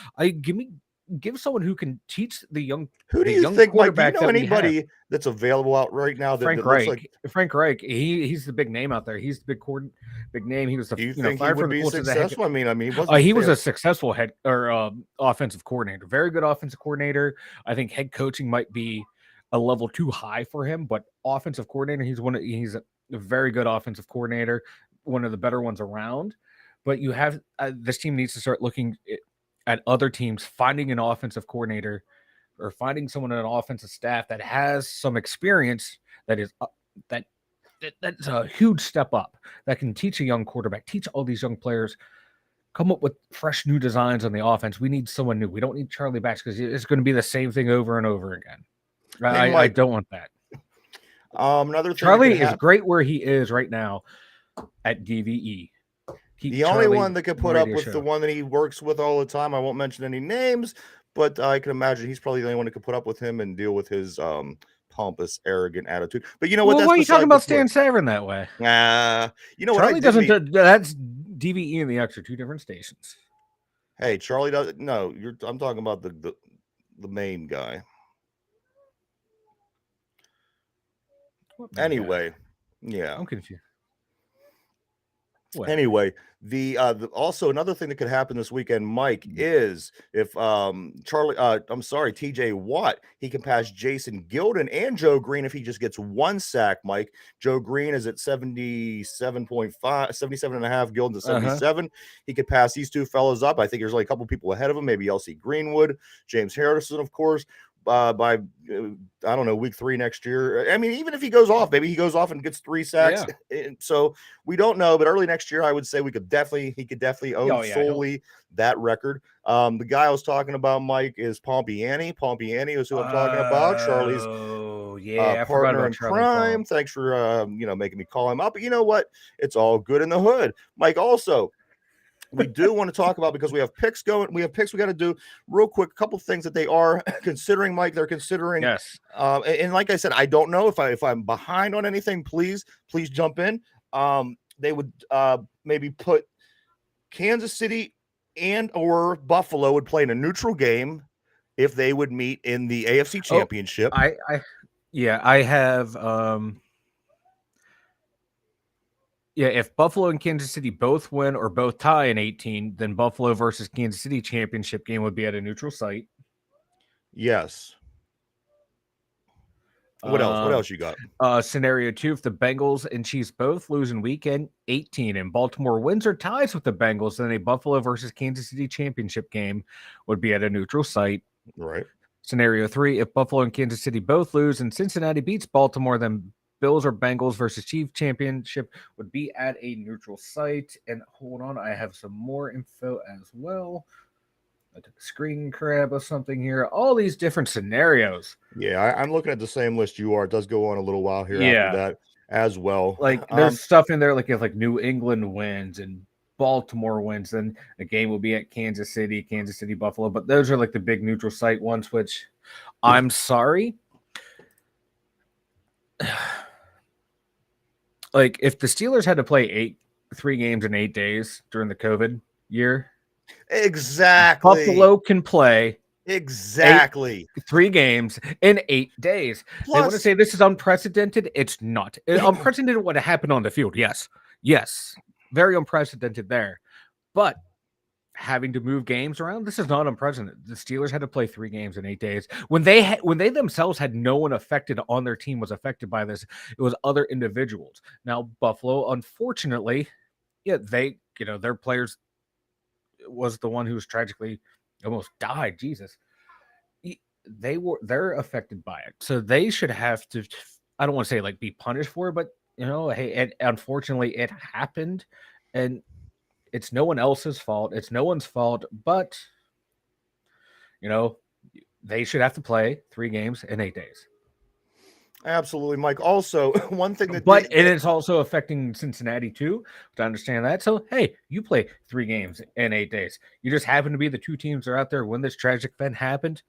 Give someone who can teach the young. Who do you think? Like, do you know anybody that's available out right now? Frank Reich. Frank Reich. He's the big name out there. He's the big name. He was the. Do you think he would be successful? I mean, he was a successful head or offensive coordinator. Very good offensive coordinator. I think head coaching might be a level too high for him, but offensive coordinator, he's a very good offensive coordinator, one of the better ones around. But you have this team needs to start looking at other teams, finding an offensive coordinator or finding someone on an offensive staff that has some experience that is that's a huge step up, that can teach a young quarterback, teach all these young players, come up with fresh new designs on the offense. We need someone new. We don't need Charlie Batch because it's going to be the same thing over and over again. I don't want that. Another thing, Charlie is great where he is right now at DVE. The only one that could put up with the one that he works with all the time. I won't mention any names, but I can imagine he's probably the only one that could put up with him and deal with his pompous, arrogant attitude. But you know what? Why are you talking about Stan Savran that way? You know Charlie doesn't. That's DVE and the X are two different stations. Hey, Charlie doesn't. No, I'm talking about the main guy. Anyway, yeah, I'm confused. What? Anyway, the also another thing that could happen this weekend, Mike, is if TJ Watt, he can pass Jason Gilden and Joe Green if he just gets one sack, Mike. Joe Green is at 77.5, 77.5, Gilden's at 77. He could pass these two fellows up. I think there's like a couple people ahead of him, maybe LC Greenwood, James Harrison, of course. by I don't know, week 3 next year. I mean, even if he goes off, maybe he goes off and gets 3 sacks. Yeah. And so we don't know, but early next year, I would say he could definitely own solely that record. The guy I was talking about, Mike, is Pompiani. Pompiani is who I'm talking about. Charlie's partner in crime. Thanks for making me call him up. But you know what? It's all good in the hood. Mike, also, we do want to talk about, because we have picks going. We have picks we got to do real quick. A couple things that they are considering, Mike. They're considering. Yes. And like I said, I don't know if I'm behind on anything. Please jump in. They would maybe put Kansas City and or Buffalo would play in a neutral game if they would meet in the AFC Championship. I have. Yeah, if Buffalo and Kansas City both win or both tie in 18, then Buffalo versus Kansas City championship game would be at a neutral site. Yes. What else? What else you got? Scenario 2, if the Bengals and Chiefs both lose in weekend 18 and Baltimore wins or ties with the Bengals, then a Buffalo versus Kansas City championship game would be at a neutral site. Right. Scenario 3, if Buffalo and Kansas City both lose and Cincinnati beats Baltimore, then Bills or Bengals versus Chiefs championship would be at a neutral site. And hold on, I have some more info as well. I took a screen grab of something here. All these different scenarios. Yeah, I'm looking at the same list you are. It does go on a little while here after that as well. Like there's stuff in there, like if New England wins and Baltimore wins, then the game will be at Kansas City, Buffalo. But those are like the big neutral site ones, which I'm sorry. Like if the Steelers had to play 3 games in 8 days during the COVID year, exactly, Buffalo can play 3 games in 8 days. Plus, they want to say this is unprecedented. It's not unprecedented. What happened on the field? Yes, very unprecedented there. But having to move games around, this is not unprecedented. The Steelers had to play 3 games in 8 days. When they themselves had no one affected on their team was affected by this. It was other individuals. Now Buffalo, unfortunately, their players was the one who was tragically almost died. Jesus, they're affected by it, so they should have to. I don't want to say be punished for it, but hey, unfortunately, it happened, and it's no one else's fault. It's no one's fault, but they should have to play 3 games in 8 days. Absolutely, Mike. Also, one thing that it's also affecting Cincinnati too, to understand that. So, hey, you play 3 games in 8 days. You just happen to be the 2 teams that are out there when this tragic event happened.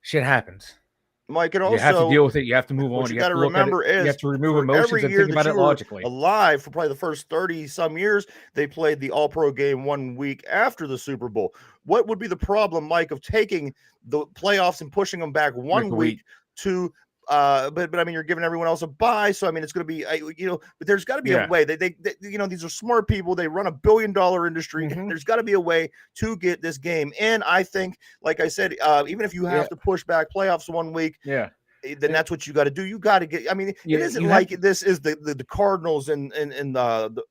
Shit happens. Mike, and also you have to deal with it. You have to move on. What you got to remember is you have to remove emotions and think about it logically. Alive for probably the first 30 some years, they played the All-Pro game 1 week after the Super Bowl. What would be the problem, Mike, of taking the playoffs and pushing them back 1 week to? But I mean, you're giving everyone else a bye, so I mean, it's going to be but there's got to be a way. They these are smart people. They run $1 billion industry. Mm-hmm. There's got to be a way to get this game. And I think, like I said, even if you have to push back playoffs 1 week, then that's what you got to do. You got to get. I mean, it isn't like this is the Cardinals and the.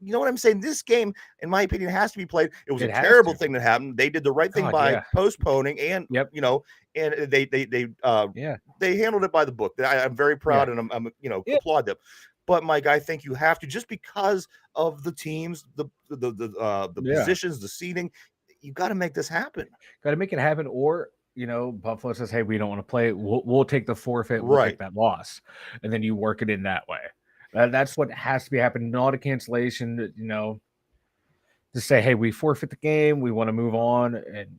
You know what I'm saying? This game, in my opinion, has to be played. It was a terrible thing that happened. They did the right thing by postponing, and and they handled it by the book. I'm very proud, and I'm applaud them. But Mike, I think you have to, just because of the teams, the positions, the seating. You got to make this happen. Got to make it happen, or Buffalo says, "Hey, we don't want to play. We'll take the forfeit. We'll take that loss," and then you work it in that way. That's what has to be happening, not a cancellation, to say, hey, we forfeit the game, we want to move on and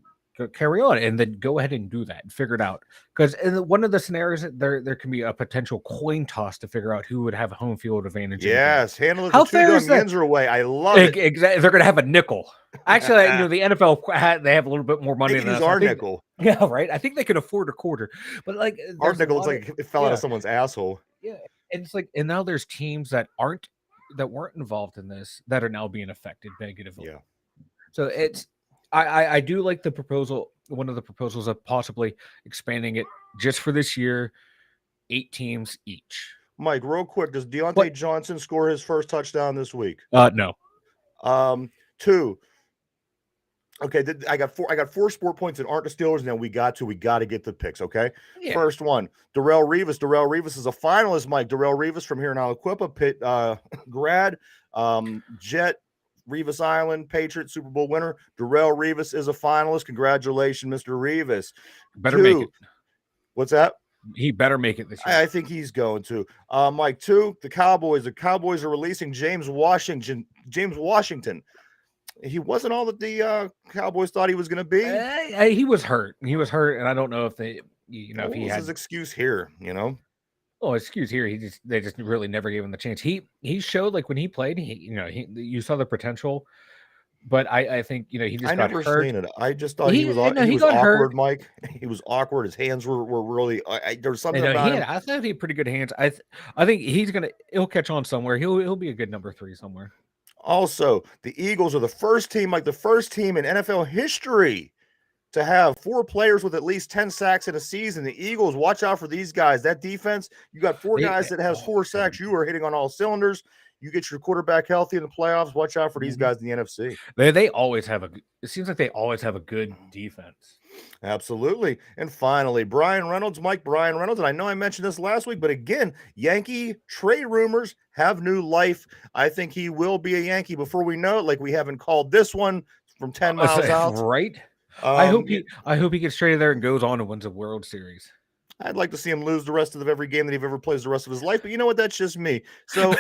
carry on, and then go ahead and do that and figure it out. Because in one of the scenarios, there can be a potential coin toss to figure out who would have a home field advantage. Yes, handle it. How fair is that? Away. I love it. Exactly. They're going to have a nickel. Actually, the NFL, they have a little bit more money than us. Our nickel. Yeah, right. I think they could afford a quarter, but our nickel looks like it fell out of someone's asshole. Yeah. And it's and now there's teams that weren't involved in this that are now being affected negatively. Yeah. So I do like the proposal. One of the proposals of possibly expanding it just for this year, 8 teams each. Mike, real quick, does Deontay Johnson score his first touchdown this week? No. 2. Okay, I got four sport points that aren't the Steelers, and then we got to get the picks. Okay, Yeah. First one, Darrelle Revis. Darrelle Revis is a finalist. Mike Darrelle Revis from here in Aliquippa, Pitt grad, Jet, Revis Island, Patriot Super Bowl winner. Darrelle Revis is a finalist. Congratulations, Mr. Revis. Better make it. What's that? He better make it this year. I think he's going to. Mike, 2, the Cowboys. The Cowboys are releasing James Washington. He wasn't all that the Cowboys thought he was going to be. He was hurt. And I don't know if they, if he had his excuse here, excuse here. They just really never gave him the chance. He showed, like, when he played, you saw the potential, but I think he just got hurt. Seen it. I just thought he was awkward, hurt. Mike. He was awkward. His hands were really. There was something about him. I thought he had pretty good hands. I think he'll catch on somewhere. He'll be a good number 3 somewhere. Also, the Eagles are the first team in NFL history to have 4 players with at least 10 sacks in a season. The Eagles, watch out for these guys. That defense, you got 4 guys that has 4 sacks. You are hitting on all cylinders. You get your quarterback healthy in the playoffs. Watch out for these guys in the NFC. They always have it seems like they always have a good defense. Absolutely. And finally, Brian Reynolds, and I know I mentioned this last week, but again, Yankee trade rumors have new life. I think he will be a Yankee before we know it. Like, we haven't called this one from 10 miles out. Right. I hope he gets traded there and goes on and wins a World Series. I'd like to see him lose the rest of every game that he ever plays the rest of his life, but you know what? That's just me. So,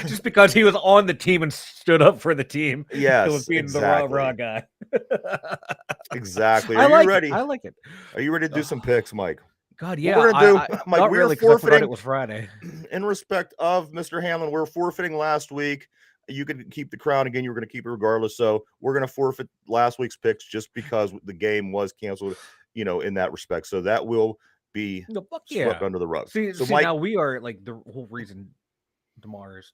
just because he was on the team and stood up for the team, yes, being exactly. the raw guy. Exactly. Are you ready? I like it. Are you ready to do some picks, Mike? God, yeah. What we're gonna do, Mike, we're forfeiting. It was Friday. In respect of Mr. Hamlin, we're forfeiting last week. You can keep the crown again. You were going to keep it regardless. So we're going to forfeit last week's picks just because the game was canceled. In that respect. So that will be swept under the rug. See, Mike, now we are like the whole reason DeMar is.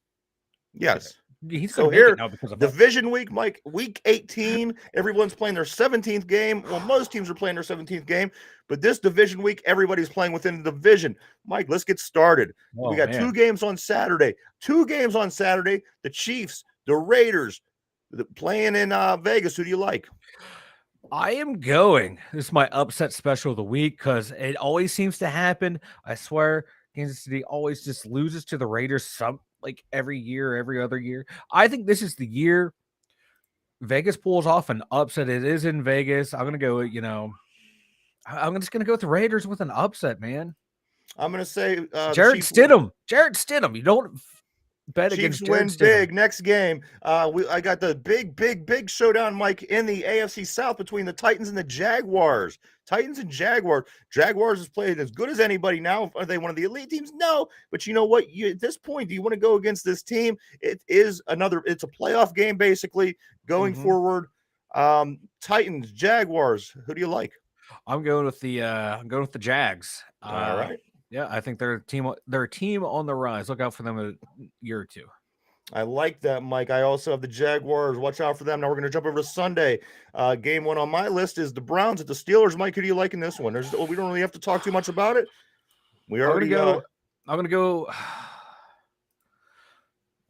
Yes. He's so here now because of division week, Mike, week 18. Everyone's playing their 17th game. Well, most teams are playing their 17th game, but this division week, everybody's playing within the division. Mike, let's get started. We got 2 games on Saturday. The Chiefs, the Raiders, playing in Vegas. Who do you like? I am going. This is my upset special of the week because it always seems to happen. I swear, Kansas City always just loses to the Raiders every year, every other year. I think this is the year Vegas pulls off an upset. It is in Vegas. I'm going to go, I'm just going to go with the Raiders with an upset, man. I'm going to say Jarrett Stidham. You don't bet Chiefs against win big next game. I got the big showdown, Mike, in the AFC South between the Titans and the Jaguars. Jaguars has played as good as anybody now. Are they one of the elite teams? No, but you know what? At this point, do you want to go against this team? It's a playoff game basically going forward. Titans, Jaguars. Who do you like? I'm going with the Jags. All right. Yeah, I think they're a team on the rise. Look out for them a year or 2. I like that, Mike. I also have the Jaguars. Watch out for them. Now we're going to jump over to Sunday. Game 1 on my list is the Browns at the Steelers. Mike, who do you like in this one? We don't really have to talk too much about it. I'm going to go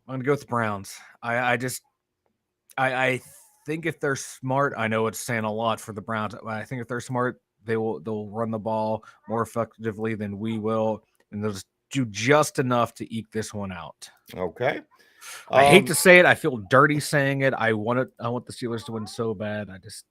with the Browns. I think if they're smart, I know it's saying a lot for the Browns. I think if they're smart, they'll run the ball more effectively than we will, and they'll just do just enough to eke this one out. Okay. I hate to say it. I feel dirty saying it. I want the Steelers to win so bad. I just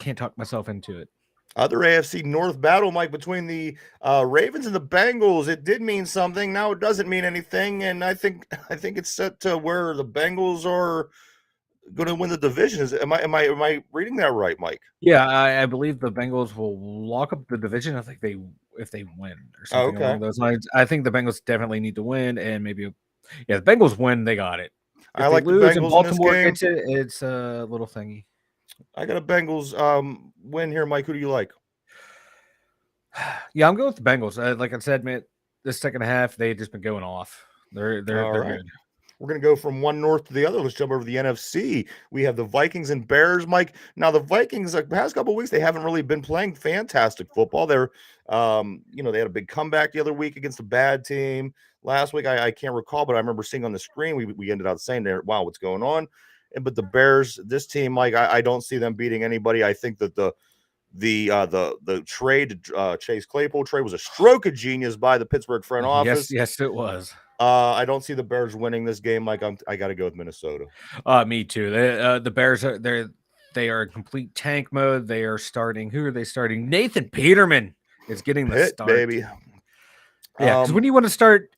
can't talk myself into it. Other AFC North battle, Mike, between the Ravens and the Bengals. It did mean something. Now it doesn't mean anything, and I think it's set to where the Bengals are going to win the division. Am I reading that right, Mike? Yeah, I believe the Bengals will lock up the division. I think if they win or something along those lines. I think the Bengals definitely need to win, and maybe the Bengals win, they got it. If I like they lose the Bengals and Baltimore in gets it, it's a little thingy. I got a Bengals win here, Mike. Who do you like? Yeah, I'm going with the Bengals. Like I said, man, this second half they've just been going off. They're right. good. We're going to go from one north to the other. Let's jump over to the NFC. We have the Vikings and Bears, Mike. Now, the Vikings, the past couple of weeks, they haven't really been playing fantastic football. They're, they had a big comeback the other week against a bad team. Last week, I can't recall, but I remember seeing on the screen, we ended up saying, wow, what's going on? but the Bears, this team, Mike, I don't see them beating anybody. I think that the trade, Chase Claypool trade, was a stroke of genius by the Pittsburgh front office. Yes, it was. I don't see the Bears winning this game, Mike. I got to go with Minnesota. Me too. The Bears they are in complete tank mode. They are starting. Who are they starting? Nathan Peterman is getting the start, baby. Yeah, because when you want to start,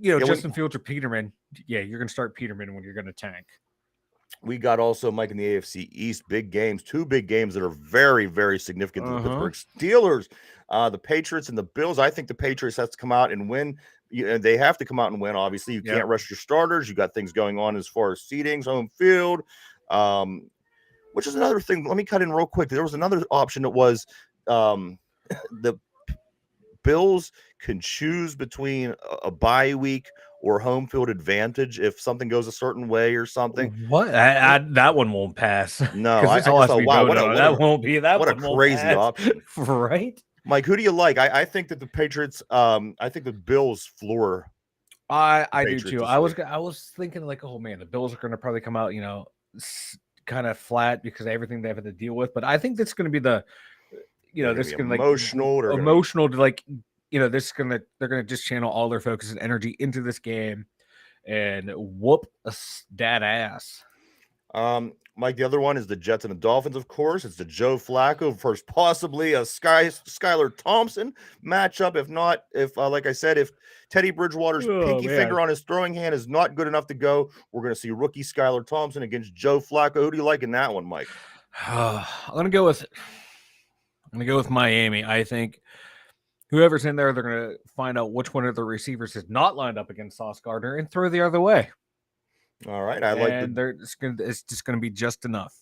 Justin Fields or Peterman, you're going to start Peterman when you're going to tank. We got also, Mike, in the AFC East, big games, 2 big games that are very, very significant to the Pittsburgh Steelers, the Patriots and the Bills. I think the Patriots have to come out and win. They have to come out and win, obviously. You can't rush your starters. You got things going on as far as seedings, home field, which is another thing. Let me cut in real quick. There was another option that was the Bills can choose between a bye week or home field advantage if something goes a certain way or something. What? That one won't pass. No, I thought, wow, that won't be that. What a crazy option, right? Mike, who do you like? I think that the Patriots. I think the Bills floor. I do too. I was thinking like, oh man, the Bills are going to probably come out, kind of flat because of everything they have to deal with. But I think that's going to be the, this is going to emotional to like. They're gonna just channel all their focus and energy into this game and whoop that ass. Mike, the other one is the Jets and the Dolphins, of course. It's the Joe Flacco versus possibly a Skylar Thompson matchup. If like I said, if Teddy Bridgewater's pinky finger on his throwing hand is not good enough to go, we're gonna see rookie Skylar Thompson against Joe Flacco. Who do you like in that one, Mike? I'm gonna go with Miami. I think whoever's in there, they're going to find out which one of the receivers is not lined up against Sauce Gardner and throw the other way. All right. It's just going to be just enough.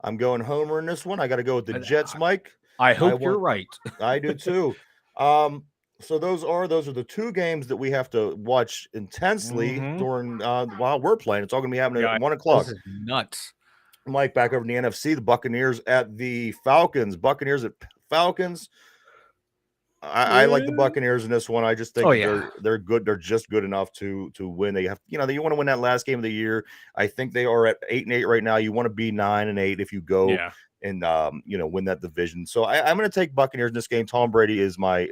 I'm going Homer in this one. I got to go with the Jets, Mike. I hope you're right. I do too. So those are the 2 games that we have to watch intensely during while we're playing. It's all going to be happening at 1 o'clock. This is nuts. Mike, back over in the NFC, the Buccaneers at the Falcons. Buccaneers at Falcons. I like the Buccaneers in this one. I just think they're good. They're just good enough to win. They have, you want to win that last game of the year. I think they are at 8-8 right now. You want to be 9-8 if you go and win that division. So I'm going to take Buccaneers in this game. Tom Brady is my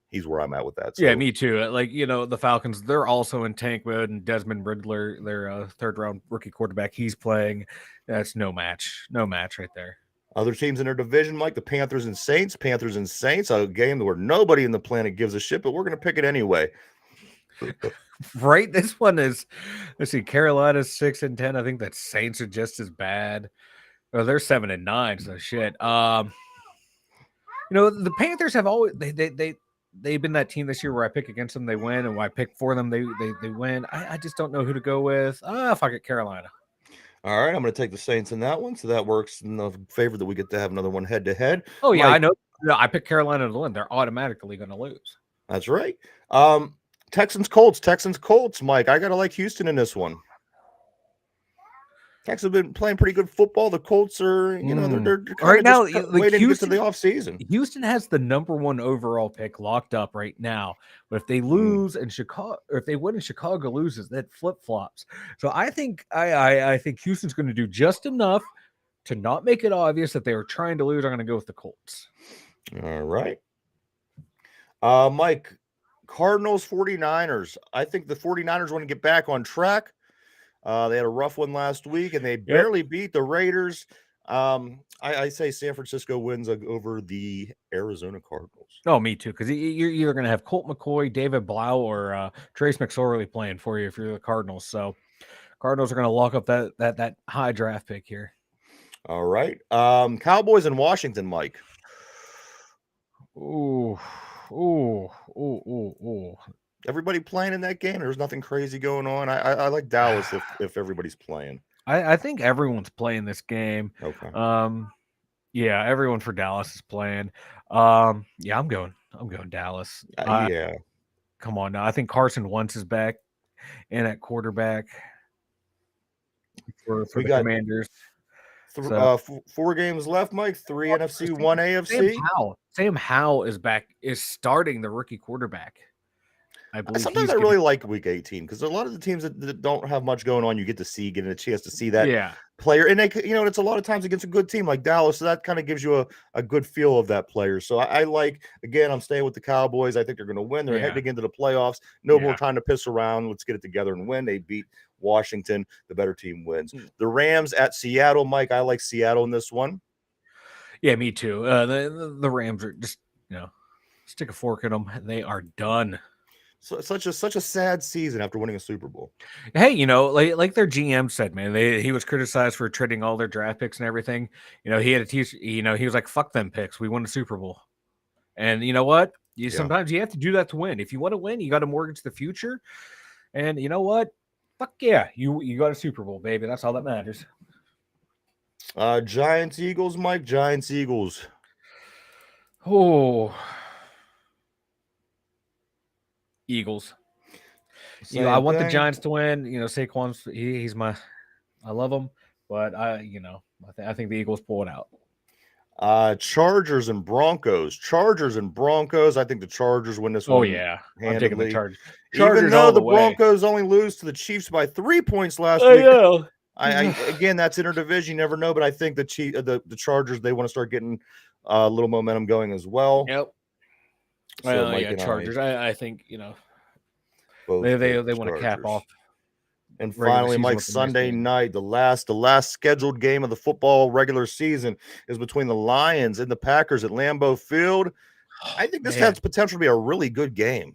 he's where I'm at with that. So. Yeah, me too. Like, the Falcons, they're also in tank mode, and Desmond Ridder, their 3rd-round rookie quarterback, he's playing. That's no match right there. Other teams in their division, Mike, the Panthers and Saints. Panthers and Saints, a game where nobody in the planet gives a shit, but we're going to pick it anyway. Right? This one is, let's see, Carolina's 6-10. I think that Saints are just as bad. Oh, they're 7-9, so shit. The Panthers have always they've been that team this year where I pick against them, they win, and when I pick for them, they win. I just don't know who to go with. Fuck it, Carolina. All right, I'm going to take the Saints in that one, so that works in the favor that we get to have another one head-to-head. Oh, yeah, Mike, I know. No, I picked Carolina to win. They're automatically going to lose. That's right. Texans-Colts, Mike. I got to like Houston in this one. Texans have been playing pretty good football. The Colts are, they're right now waiting to get to the offseason. Houston has the #1 overall pick locked up right now. But if they lose and Chicago, or if they win and Chicago loses, that flip-flops. So I think I think Houston's going to do just enough to not make it obvious that they were trying to lose. I'm going to go with the Colts. All right. Mike, Cardinals, 49ers. I think the 49ers want to get back on track. They had a rough one last week, and they barely beat the Raiders. I say San Francisco wins over the Arizona Cardinals. Oh, me too, because you're either going to have Colt McCoy, David Blau, or Trace McSorley playing for you if you're the Cardinals. So Cardinals are going to lock up that high draft pick here. All right. Cowboys in Washington, Mike. Ooh. Everybody playing in that game? There's nothing crazy going on. I like Dallas if everybody's playing. I think everyone's playing this game. Okay. Yeah, everyone for Dallas is playing. I'm going Dallas. Yeah. Come on now. I think Carson Wentz is back and at quarterback for the Commanders. 4 games left, Mike. 3 NFC, 1 AFC. Sam Howell is back, is starting the rookie quarterback. I believe sometimes I really like Week 18 because a lot of the teams that don't have much going on, you get to see, getting a chance to see that player, and it's a lot of times against a good team like Dallas, so that kind of gives you a good feel of that player. So I like, again, I'm staying with the Cowboys. I think they're going to win. They're heading into the playoffs. No more time to piss around. Let's get it together and win. They beat Washington. The better team wins. The Rams at Seattle, Mike. I like Seattle in this one. Yeah, me too. The Rams are just, stick a fork in them. They are done. So such a sad season after winning a Super Bowl. Hey, like their GM said, man, he was criticized for trading all their draft picks and everything. He had a teach. He was like, "Fuck them picks. We won the Super Bowl." And you know what? Sometimes you have to do that to win. If you want to win, you got to mortgage the future. And you know what? Fuck yeah, you got a Super Bowl, baby. That's all that matters. Giants Eagles, Mike. Giants Eagles. Oh. Eagles. I want the Giants to win. Saquon's he's I love him, but I think the Eagles pull it out. Chargers and Broncos. I think the Chargers win this one. Oh yeah, I'm taking the Chargers. Even though the Broncos only lose to the Chiefs by 3 points last week. Know. I again, that's interdivision. You never know, but I think the Chargers, they want to start getting a little momentum going as well. Yep. So Chargers. I think they want to cap off. And finally, Mike, Sunday night, the last scheduled game of the football regular season is between the Lions and the Packers at Lambeau Field. I think this has potential to be a really good game.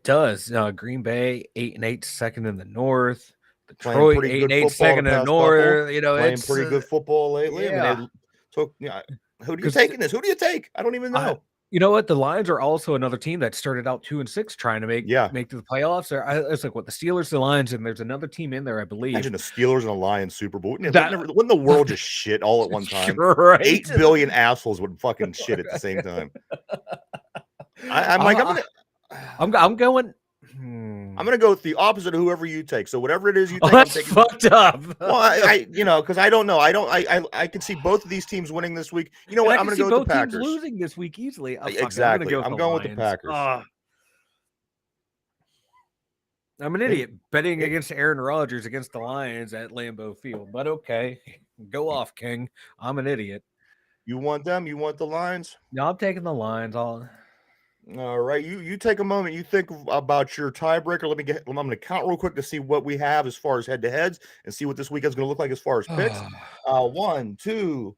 Does. Green Bay 8-8, second in the North. Detroit 8-8, second in the North. Playing pretty good football lately. Yeah. I mean, who are you taking this? Who do you take? I don't even know. You know what? The Lions are also another team that started out 2-6, trying to make to the playoffs. It's like the Steelers, the Lions, and there's another team in there, I believe. Imagine the Steelers and the Lions Super Bowl. Wouldn't the world just shit all at one time? Right. 8 billion assholes would fucking shit at the same time. I'm going. I'm gonna go with the opposite of whoever you take. So whatever it is you take, I'm taking fucked up. Well, because I don't know. I can see both of these teams winning this week. You know what? I'm gonna go with the Packers. Teams losing this week easily. Exactly. I'm going with the Packers. I'm an idiot betting against Aaron Rodgers against the Lions at Lambeau Field, but okay, go off, King. I'm an idiot. You want them? You want the Lions? No, I'm taking the Lions. All right, you take a moment. You think about your tiebreaker. I'm going to count real quick to see what we have as far as head-to-heads and see what this weekend's going to look like as far as picks. 1, 2,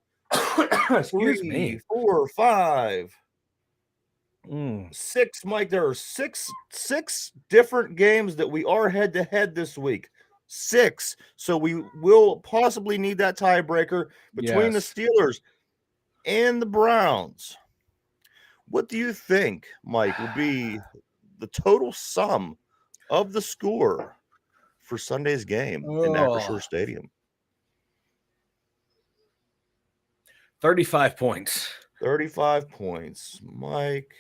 3, 4, 5, 6. Mike, there are six different games that we are head-to-head this week. 6. So we will possibly need that tiebreaker between the Steelers and the Browns. What do you think, Mike, will be the total sum of the score for Sunday's game in Acrisure Stadium? 35 points. 35 points. Mike,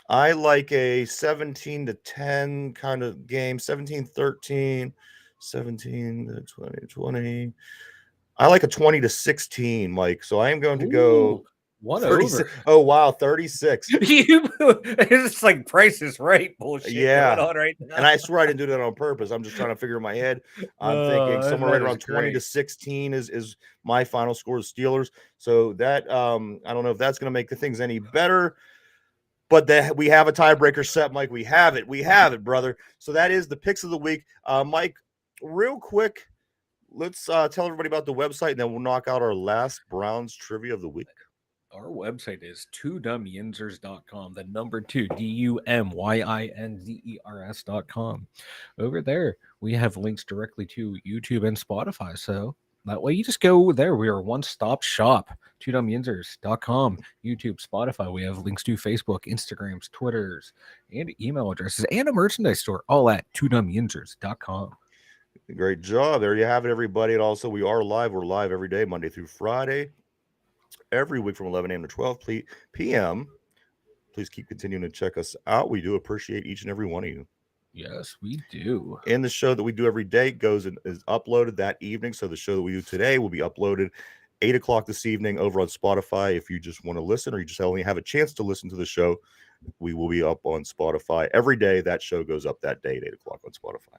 I like a 17-10 kind of game, 17-13, 17-20. I like a 20-16, Mike. So I am going to go 36. Oh wow, 36. It's like Price is Right bullshit going on right now. And I swear I didn't do that on purpose. I'm just trying to figure in my head. I'm thinking somewhere right around 20-16 is my final score of Steelers. So that I don't know if that's going to make the things any better. But we have a tiebreaker set, Mike. We have it, brother. So that is the picks of the week. Mike, real quick, let's tell everybody about the website, and then we'll knock out our last Browns trivia of the week. Our website is 2dumyinzers.com, the number 2, DUMYINZERS.com. Over there, we have links directly to YouTube and Spotify. So that way you just go there. We are a one-stop shop, 2dumyinzers.com, YouTube, Spotify. We have links to Facebook, Instagrams, Twitters, and email addresses, and a merchandise store, all at 2dumyinzers.com. Great job. There you have it, everybody. And also, we are live. We're live every day, Monday through Friday. Every week from 11 a.m. to 12 p.m. Please keep continuing to check us out. We do appreciate each and every one of you. Yes, we do. And the show that we do every day is uploaded that evening. So the show that we do today will be uploaded 8 o'clock this evening over on Spotify. If you just want to listen or you just only have a chance to listen to the show, We will be up on Spotify every day. That show goes up that day at 8 o'clock on Spotify.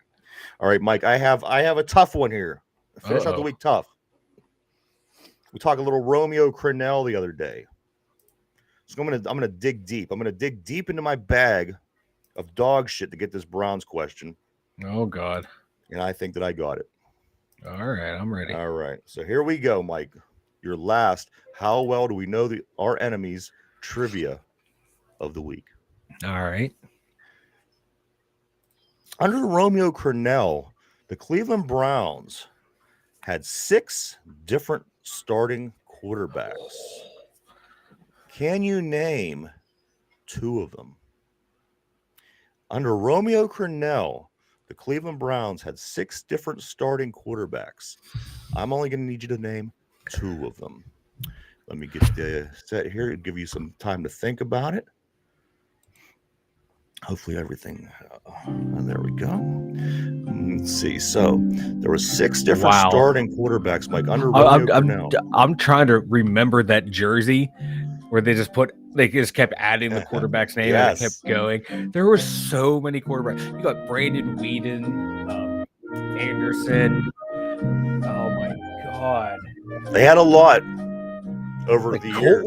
All right, Mike, I have a tough one here. Finish out the week tough. We talked a little Romeo Crennel the other day. So I'm gonna dig deep. I'm gonna dig deep into my bag of dog shit to get this Browns question. Oh God. And I think that I got it. All right, I'm ready. All right. So here we go, Mike. Your last, how well do we know our enemies trivia of the week? All right. Under Romeo Crennel, the Cleveland Browns had 6 different starting quarterbacks. Can you name 2 of them? Under Romeo Crennel, the Cleveland Browns had 6 different starting quarterbacks. I'm only going to need you to name 2 of them. Let me get the set here and give you some time to think about it. Hopefully everything. There we go. Let's see. So there were 6 different starting quarterbacks, Mike, under Romeo Crennel. I'm trying to remember that jersey where they just kept adding the quarterback's name and it kept going. There were so many quarterbacks. You got Brandon Weeden, Anderson. Oh my God. They had a lot over the years.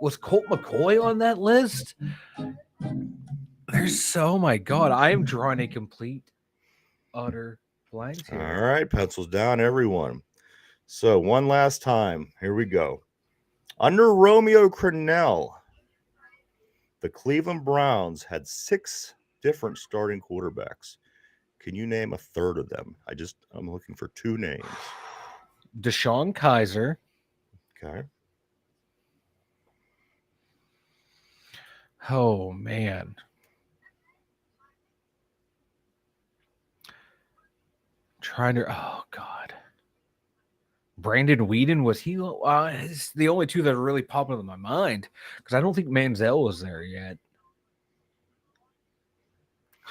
Was Colt McCoy on that list? Oh my God. I am drawing a complete, utter blank here. All right. Pencils down, everyone. So one last time. Here we go. Under Romeo Crennel, the Cleveland Browns had 6 different starting quarterbacks. Can you name a third of them? I'm looking for 2 names. Deshaun Kaiser. Okay. Oh man. Oh God. Brandon Weeden, was he? It's the only 2 that are really popping in my mind because I don't think Manziel was there yet.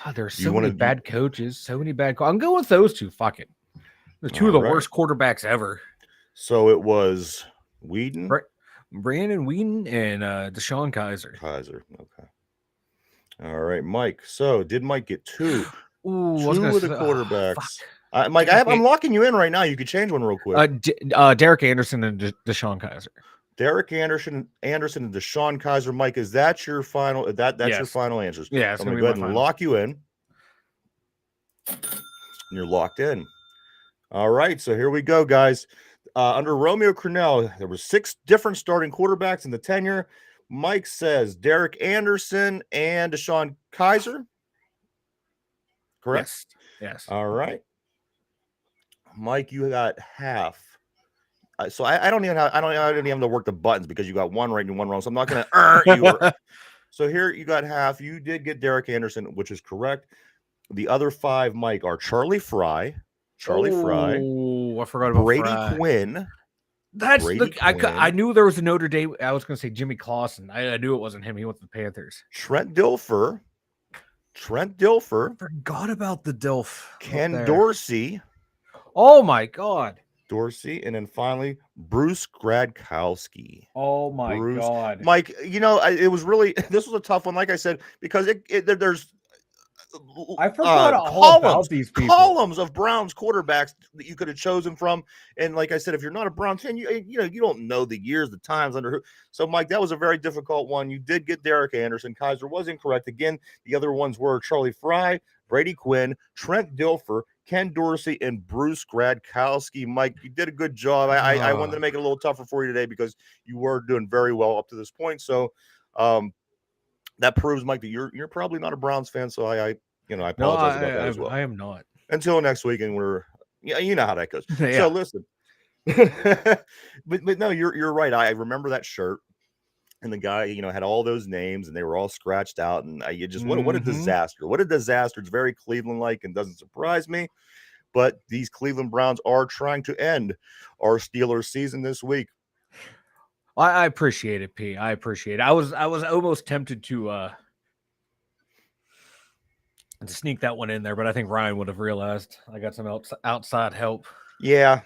God, there are so many bad coaches, so many bad. I'm going with those 2. Fuck it. The 2 of the worst quarterbacks ever. So it was Weeden, Brandon Weeden, and Deshaun Kaiser. Okay. All right, Mike. So did Mike get 2? 2 of the quarterbacks. Mike, I'm locking you in right now. You could change one real quick. Derek Anderson and Deshaun Kaiser. Derek Anderson and Deshaun Kaiser. Mike, is that your final? That's your final answers? Yeah, I'm going to go ahead and lock you in. And you're locked in. All right, so here we go, guys. Under Romeo Crennel, there were 6 different starting quarterbacks in the tenure. Mike says Derek Anderson and Deshaun Kaiser. Correct? Yes. All right. Mike, you got half. So I don't even have to work the buttons because you got 1 right and 1 wrong. So I'm not going to you. So here you got half. You did get Derek Anderson, which is correct. The other 5, Mike, are Charlie Fry. Oh, I forgot about Brady Fry. Quinn. I knew there was a Notre Dame. I was going to say Jimmy Clausen. I knew it wasn't him. He went to the Panthers. Trent Dilfer. Forgot about the Dilf. Ken Dorsey. Oh my God. Dorsey, and then finally Bruce Gradkowski. Oh my God. Mike, it was really, this was a tough one, like I said, because there's I forgot all about these people. Columns of Browns quarterbacks that you could have chosen from. And like I said, if you're not a Browns fan, you don't know the years, the times under who. So, Mike, that was a very difficult one. You did get Derek Anderson. Kaiser was incorrect. Again, the other ones were Charlie Fry, Brady Quinn, Trent Dilfer, Ken Dorsey, and Bruce Gradkowski. Mike, you did a good job. I wanted to make it a little tougher for you today because you were doing very well up to this point. So, that proves, Mike, that you're probably not a Browns fan. So I apologize about that as well. I am not. Until next week, and you know how that goes. Yeah. So listen, but no, you're right. I remember that shirt, and the guy, had all those names, and they were all scratched out, and what a disaster! What a disaster! It's very Cleveland-like, and doesn't surprise me. But these Cleveland Browns are trying to end our Steelers season this week. I appreciate it, P. I appreciate it. I was almost tempted to sneak that one in there, but I think Ryan would have realized I got some outside help. Yeah.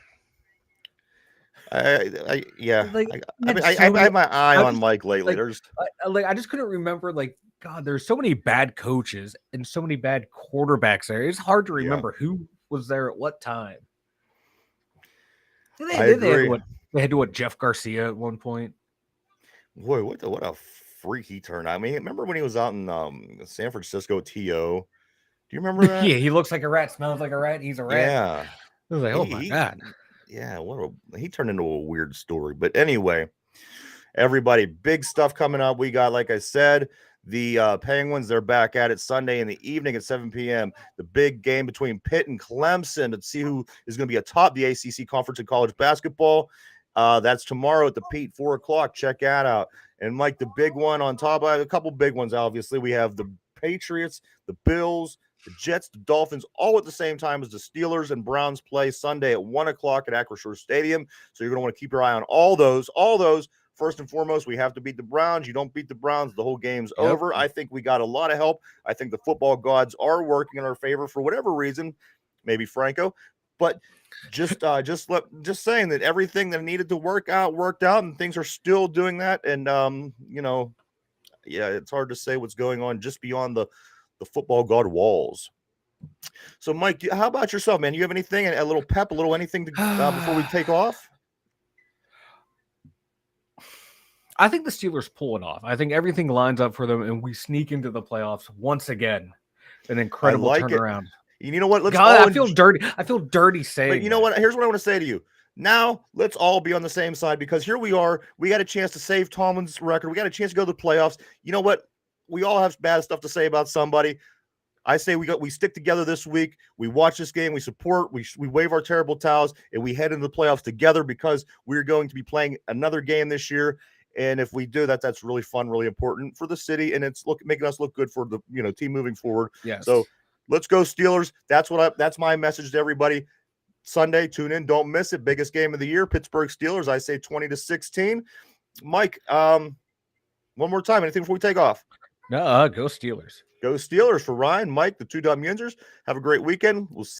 I have my eye on Mike lately. I just couldn't remember God, there's so many bad coaches and so many bad quarterbacks there. It's hard to remember who was there at what time. I agree. They had what Jeff Garcia at one point. Boy, what a freak he turned. I mean, remember when he was out in San Francisco TO? Do you remember that? Yeah, he looks like a rat, smells like a rat, he's a rat. Yeah. I was like, oh my God. Yeah, he turned into a weird story. But anyway, everybody, big stuff coming up. We got, like I said, the Penguins, they're back at it Sunday in the evening at 7 p.m. The big game between Pitt and Clemson to see who is going to be atop the ACC Conference in college basketball. That's tomorrow at the Pete, 4 o'clock. Check that out. And Mike, the big one on top, I have a couple big ones, obviously. We have the Patriots, the Bills, the Jets, the Dolphins, all at the same time as the Steelers and Browns play Sunday at 1 o'clock at Acrisure Stadium. So you're going to want to keep your eye on all those. First and foremost, we have to beat the Browns. You don't beat the Browns, the whole game's over. I think we got a lot of help. I think the football gods are working in our favor for whatever reason, maybe Franco. But just saying that everything that needed to work out worked out, and things are still doing that. And it's hard to say what's going on just beyond the football god walls. So, Mike, how about yourself, man? You have anything, a little pep, a little anything to, before we take off? I think the Steelers pull it off. I think everything lines up for them, and we sneak into the playoffs once again. An incredible turnaround. You know what? I feel dirty. I feel dirty saying. But you know what? Here's what I want to say to you. Now, let's all be on the same side, because here we are. We got a chance to save Tomlin's record. We got a chance to go to the playoffs. You know what? We all have bad stuff to say about somebody. I say we stick together this week. We watch this game. We support. We wave our terrible towels, and we head into the playoffs together, because we're going to be playing another game this year. And if we do that, that's really fun, really important for the city, and it's making us look good for the team moving forward. Yes. So let's go Steelers. That's my message to everybody. Sunday, tune in, don't miss it. Biggest game of the year, Pittsburgh Steelers. I say 20-16. Mike, one more time. Anything before we take off? No, go Steelers. Go Steelers for Ryan, Mike, the 2 Yinzers. Have a great weekend. We'll see